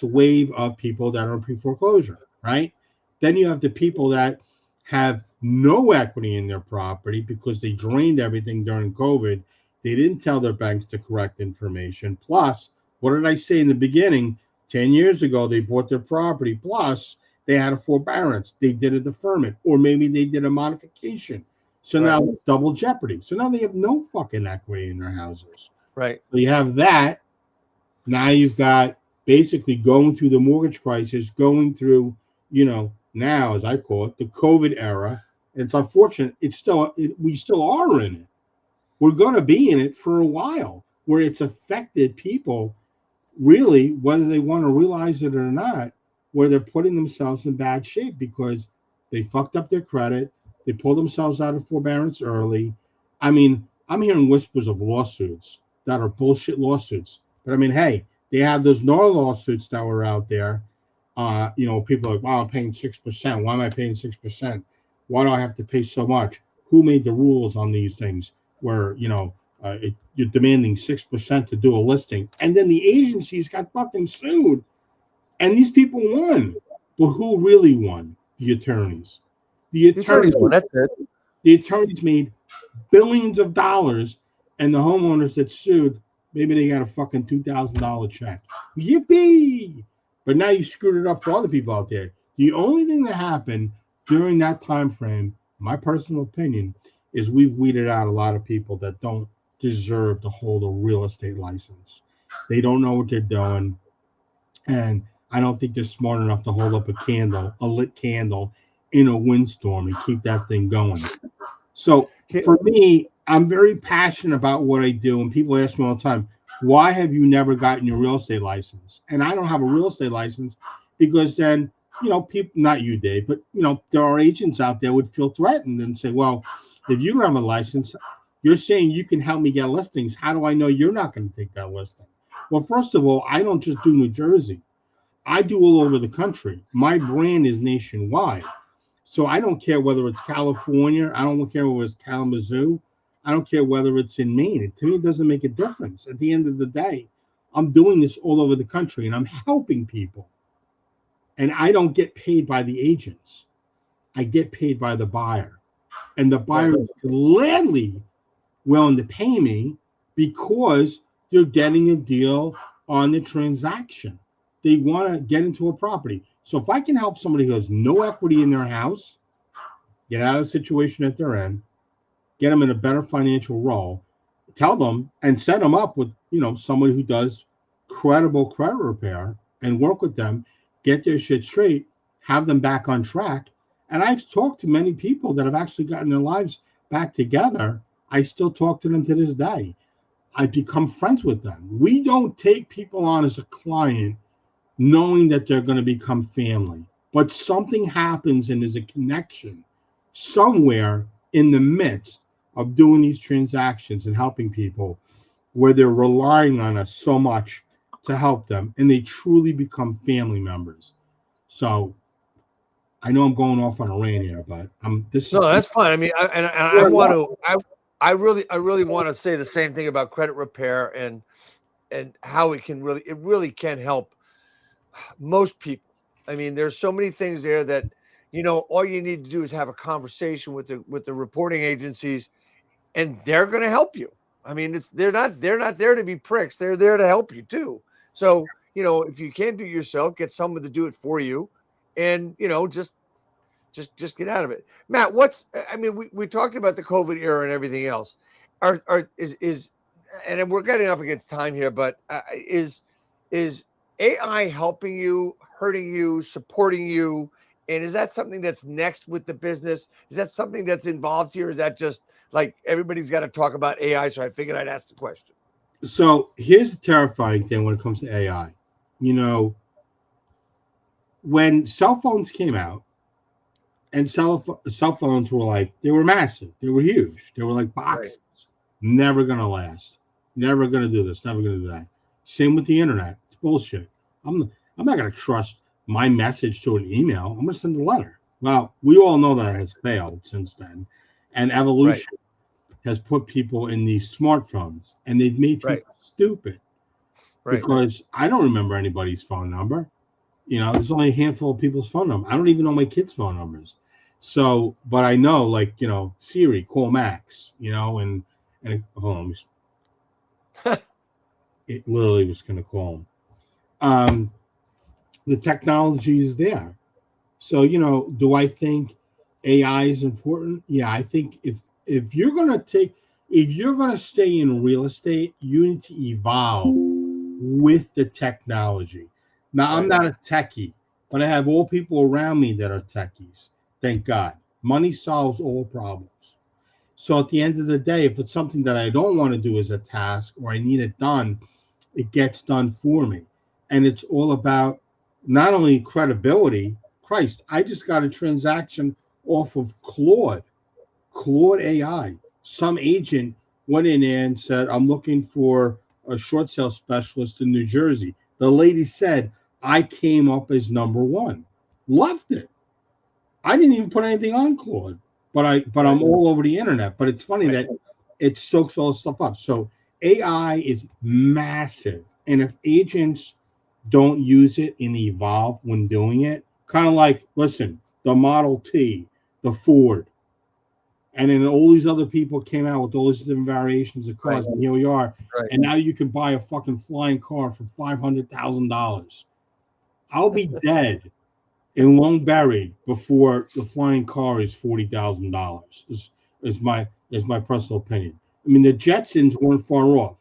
wave of people that are pre-foreclosure, right? Then you have the people that have no equity in their property because they drained everything during COVID. They didn't tell their banks the correct information. Plus, what did I say in the beginning? 10 years ago, they bought their property. Plus, they had a forbearance. They did a deferment, or maybe they did a modification. So Right. now double jeopardy. So now they have no fucking equity in their houses. Right. So you have that. Now you've got basically going through the mortgage crisis, going through, now, as I call it, the COVID era. And it's unfortunate. We still are in it. We're going to be in it for a while, where it's affected people really, whether they want to realize it or not, where they're putting themselves in bad shape because they fucked up their credit. They pulled themselves out of forbearance early. I mean, I'm hearing whispers of lawsuits that are bullshit lawsuits. But I mean, hey, they had those NAR lawsuits that were out there. People are like, wow, I'm paying 6%. Why am I paying 6%? Why do I have to pay so much? Who made the rules on these things where, you're demanding 6% to do a listing? And then the agencies got fucking sued. And these people won. But who really won? The attorneys. The attorneys won. That's it. The attorneys made billions of dollars, and the homeowners that sued, maybe they got a fucking $2,000 check. Yippee! But now you screwed it up for other people out there. The only thing that happened during that time frame, my personal opinion, is we've weeded out a lot of people that don't deserve to hold a real estate license. They don't know what they're doing, and I don't think they're smart enough to hold up a lit candle in a windstorm and keep that thing going. So for me, I'm very passionate about what I do, and people ask me all the time, why have you never gotten your real estate license? And I don't have a real estate license because then, people, not you, Dave, but, there are agents out there would feel threatened and say, well, if you don't have a license, you're saying you can help me get listings. How do I know you're not going to take that listing? Well, first of all, I don't just do New Jersey. I do all over the country. My brand is nationwide. So I don't care whether it's California. I don't care whether it's Kalamazoo. I don't care whether it's in Maine. To me, it doesn't make a difference. At the end of the day, I'm doing this all over the country, and I'm helping people. And I don't get paid by the agents. I get paid by the buyer. And the buyer is gladly willing to pay me because they're getting a deal on the transaction. They want to get into a property. So if I can help somebody who has no equity in their house get out of the situation that they're in, get them in a better financial role, tell them and set them up with, somebody who does credible credit repair and work with them, get their shit straight, have them back on track. And I've talked to many people that have actually gotten their lives back together. I still talk to them to this day. I've become friends with them. We don't take people on as a client knowing that they're going to become family. But something happens and there's a connection somewhere in the midst of doing these transactions and helping people where they're relying on us so much to help them and they truly become family members. So I know I'm going off on a rant here, but that's fine. I mean, I really want to say the same thing about credit repair and how it really can help most people. I mean, there's so many things there that, all you need to do is have a conversation with the reporting agencies, and they're going to help you. I mean, they're not there to be pricks. They're there to help you too. So, if you can't do it yourself, get someone to do it for you, and just get out of it. Matt, we talked about the COVID era and everything else. And we're getting up against time here, but is AI helping you, hurting you, supporting you? And is that something that's next with the business? Is that something that's involved here? Is that just like everybody's got to talk about AI? So I figured I'd ask the question. So here's the terrifying thing when it comes to AI. When cell phones came out, and cell phones were they were massive. They were huge. They were like boxes. Right. Never going to last. Never going to do this. Never going to do that. Same with the internet. It's bullshit. I'm not going to trust my message to an email. I'm going to send a letter. Well, we all know that has failed since then. And evolution has put people in these smartphones, and they've made Right. people stupid Right. because I don't remember anybody's phone number. There's only a handful of people's phone number. I don't even know my kids' phone numbers. So, but I know, like, Siri, call Max, and hold on, it literally was going to call him. The technology is there. So, do I think AI is important? Yeah, I think if you're going to stay in real estate, you need to evolve with the technology. Now, I'm not a techie, but I have all people around me that are techies. Thank God. Money solves all problems. So at the end of the day, if it's something that I don't want to do as a task or I need it done, it gets done for me. And it's all about not only credibility. Christ, I just got a transaction off of Claude AI. Some agent went in there and said, I'm looking for a short sale specialist in New Jersey. The lady said, I came up as number one. Loved it. I didn't even put anything on Claude, but I'm all over the internet. But it's funny that it soaks all this stuff up. So AI is massive. And if agents don't use it and evolve when doing it, kind of like, listen, the Model T, the Ford, and then all these other people came out with all these different variations of cars, and here we are. Right. And now you can buy a fucking flying car for $500,000. I'll be dead and long buried before the flying car is $40,000. Is my personal opinion. I mean, the Jetsons weren't far off.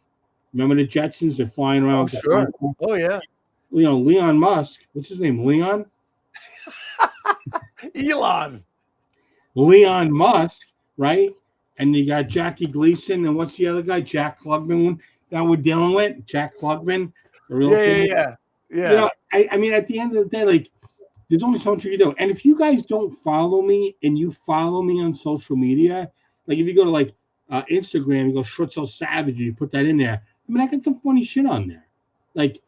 Remember the Jetsons? They're flying around. Oh, sure. Oh, yeah. Leon Musk. What's his name? Leon Musk, right? And you got Jackie Gleason, and what's the other guy? Jack Klugman that we're dealing with. Jack Klugman, the real estate. Yeah. I mean, at the end of the day, like, there's only so much you can do. And if you guys don't follow me and you follow me on social media, like if you go to like Instagram, you go Short Sale Savage, and you put that in there. I mean, I got some funny shit on there. Like,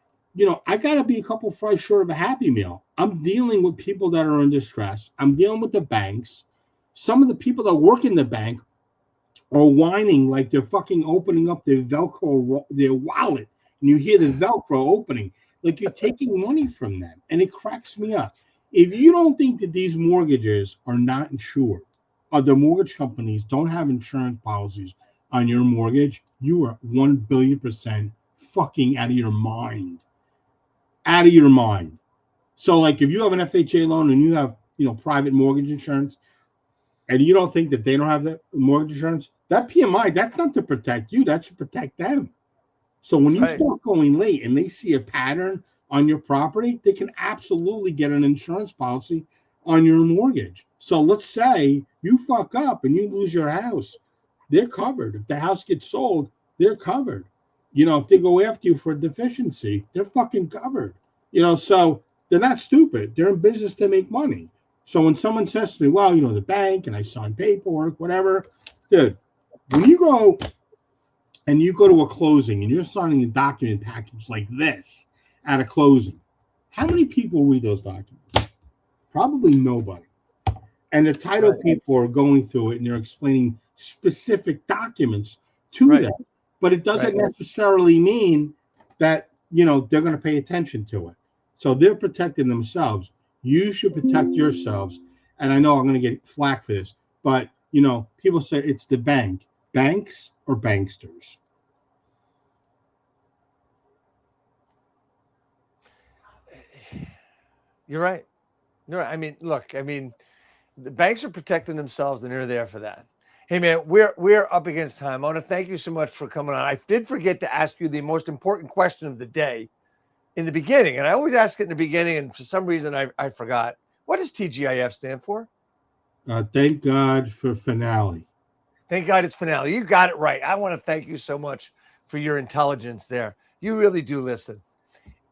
I got to be a couple fries short of a Happy Meal. I'm dealing with people that are in distress. I'm dealing with the banks. Some of the people that work in the bank are whining like they're fucking opening up their Velcro, their wallet, and you hear the Velcro opening, like you're taking money from them, and it cracks me up. If you don't think that these mortgages are not insured, or the mortgage companies don't have insurance policies on your mortgage, you are 1,000,000,000% fucking out of your mind. Out of your mind. So, like, if you have an FHA loan and you have, private mortgage insurance, and you don't think that they don't have that mortgage insurance, that PMI, that's not to protect you, that's to protect them. So when you start going late and they see a pattern on your property, they can absolutely get an insurance policy on your mortgage. So let's say you fuck up and you lose your house, they're covered. If the house gets sold, they're covered. If they go after you for a deficiency, they're fucking covered. So they're not stupid. They're in business to make money. So when someone says to me, well, the bank and I sign paperwork, whatever, dude, when you go to a closing and you're signing a document package like this at a closing, how many people read those documents? Probably nobody. And the title people are going through it and they're explaining specific documents to them. But it doesn't necessarily mean that, they're going to pay attention to it. So they're protecting themselves. You should protect yourselves. And I know I'm going to get flack for this, but, people say it's the bank. Banks or banksters? You're right. I mean, look, the banks are protecting themselves and they're there for that. Hey, man, we're up against time. I want to thank you so much for coming on. I did forget to ask you the most important question of the day in the beginning, and I always ask it in the beginning, and for some reason I forgot. What does TGIF stand for? Thank God for Fanale. Thank God it's Fanale. You got it right. I want to thank you so much for your intelligence there. You really do listen.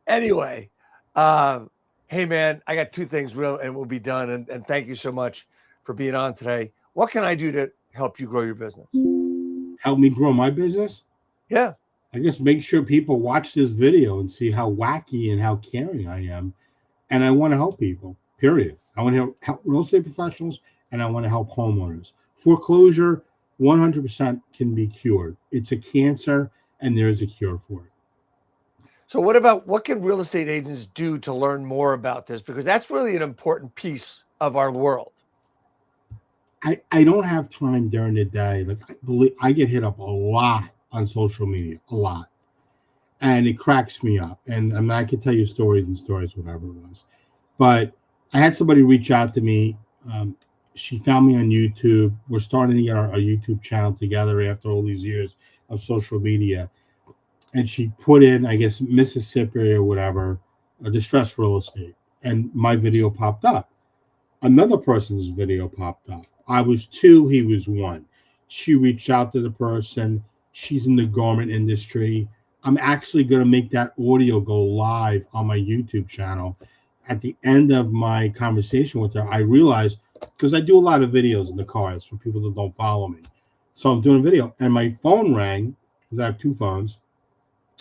Anyway, hey, man, I got two things and we'll be done. And thank you so much for being on today. What can I do to help you grow your business? Help me grow my business? Yeah. I just make sure people watch this video and see how wacky and how caring I am. And I want to help people, period. I want to help real estate professionals and I want to help homeowners. Foreclosure, 100% can be cured. It's a cancer, and there is a cure for it. So what can real estate agents do to learn more about this? Because that's really an important piece of our world. I don't have time during the day. Like, I get hit up a lot on social media, a lot, and it cracks me up. And I mean, I could tell you stories and stories, whatever it was. But I had somebody reach out to me. She found me on YouTube. We're starting to get our YouTube channel together after all these years of social media. And she put in, I guess, Mississippi or whatever, distressed real estate. And my video popped up. Another person's video popped up. I was 2, he was 1. She reached out to the person. She's in the garment industry. I'm actually going to make that audio go live on my YouTube channel. At the end of my conversation with her, I realized, because I do a lot of videos in the cars for people that don't follow me. So I'm doing a video, and my phone rang, because I have 2 phones.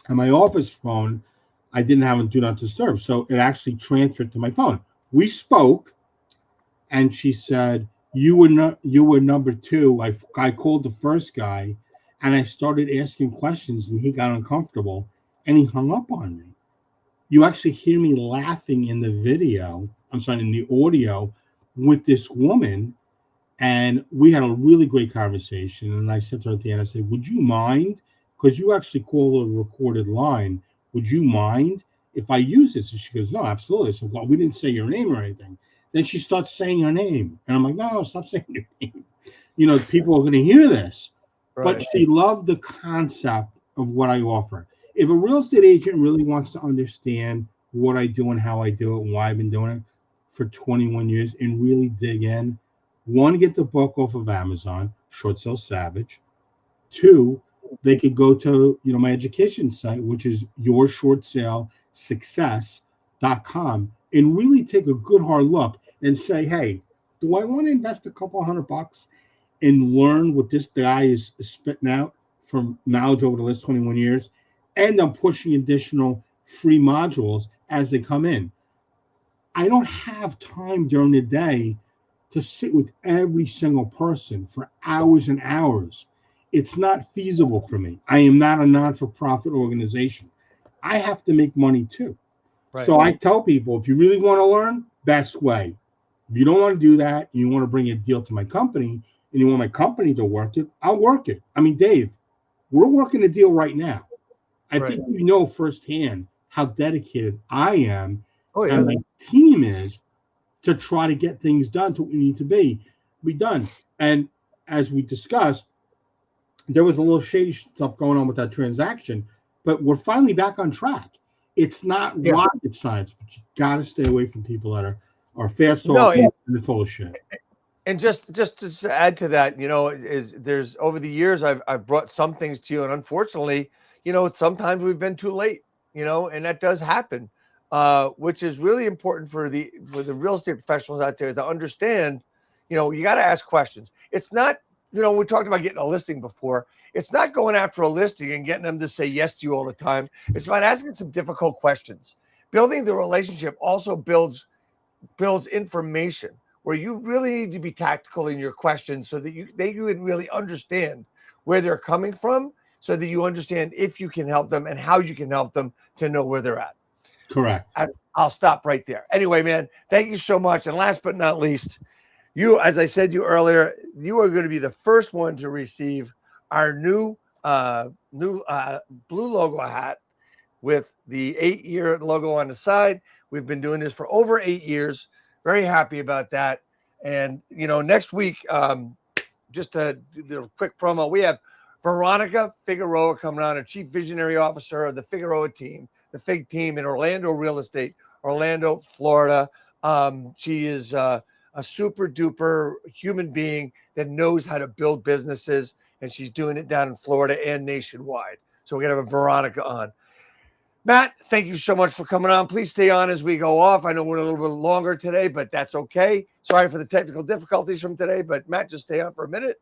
And my office phone, I didn't have on Do Not Disturb. So it actually transferred to my phone. We spoke, and she said, you were number 2. I called the first guy, and I started asking questions, and he got uncomfortable, and he hung up on me. You actually hear me laughing in the video, in the audio, with this woman, and we had a really great conversation. And I said to her at the end, I said, would you mind, because you actually call a recorded line, would you mind if I use this? And she goes, no, absolutely. I said, well, we didn't say your name or anything. Then she starts saying her name. And I'm like, no, stop saying your name. People are going to hear this. Right. But she loved the concept of what I offer. If a real estate agent really wants to understand what I do and how I do it and why I've been doing it for 21 years and really dig in, 1, get the book off of Amazon, Short Sale Savage. 2, they could go to my education site, which is yourshortsalesuccess.com, and really take a good hard look and say, hey, do I want to invest a couple $100 and learn what this guy is spitting out from knowledge over the last 21 years? And I'm pushing additional free modules as they come in. I don't have time during the day to sit with every single person for hours and hours. It's not feasible for me. I am not a non-for-profit organization. I have to make money too. Right. So I tell people, if you really want to learn, best way. If you don't want to do that, you want to bring a deal to my company, and you want my company to work it, I'll work it. I mean, Dave, we're working a deal right now. I think you know firsthand how dedicated I am and my team is to try to get things done to what we need to be done. And as we discussed, there was a little shady stuff going on with that transaction, but we're finally back on track. It's not rocket science, but you got to stay away from people that are fast talking and full of shit. And just to add to that, there's over the years I've brought some things to you, and unfortunately, sometimes we've been too late, and that does happen, which is really important for the real estate professionals out there to understand. You got to ask questions. It's not, we talked about getting a listing before. It's not going after a listing and getting them to say yes to you all the time. It's about asking some difficult questions. Building the relationship also builds information, where you really need to be tactical in your questions so that you would really understand where they're coming from, so that you understand if you can help them and how you can help them to know where they're at. Correct. I'll stop right there. Anyway, man, thank you so much. And last but not least, as I said to you earlier, you are going to be the first one to receive our new blue logo hat with the 8-year logo on the side. We've been doing this for over 8 years. Very happy about that. And, next week, just to do a quick promo, we have Veronica Figueroa coming on, a chief visionary officer of the Figueroa team, the FIG team in Orlando Real Estate, Orlando, Florida. She is a super duper human being that knows how to build businesses, and she's doing it down in Florida and nationwide. So we're going to have a Veronica on. Matt, thank you so much for coming on. Please stay on as we go off. I know we're a little bit longer today, but that's okay. Sorry for the technical difficulties from today, but Matt, just stay on for a minute.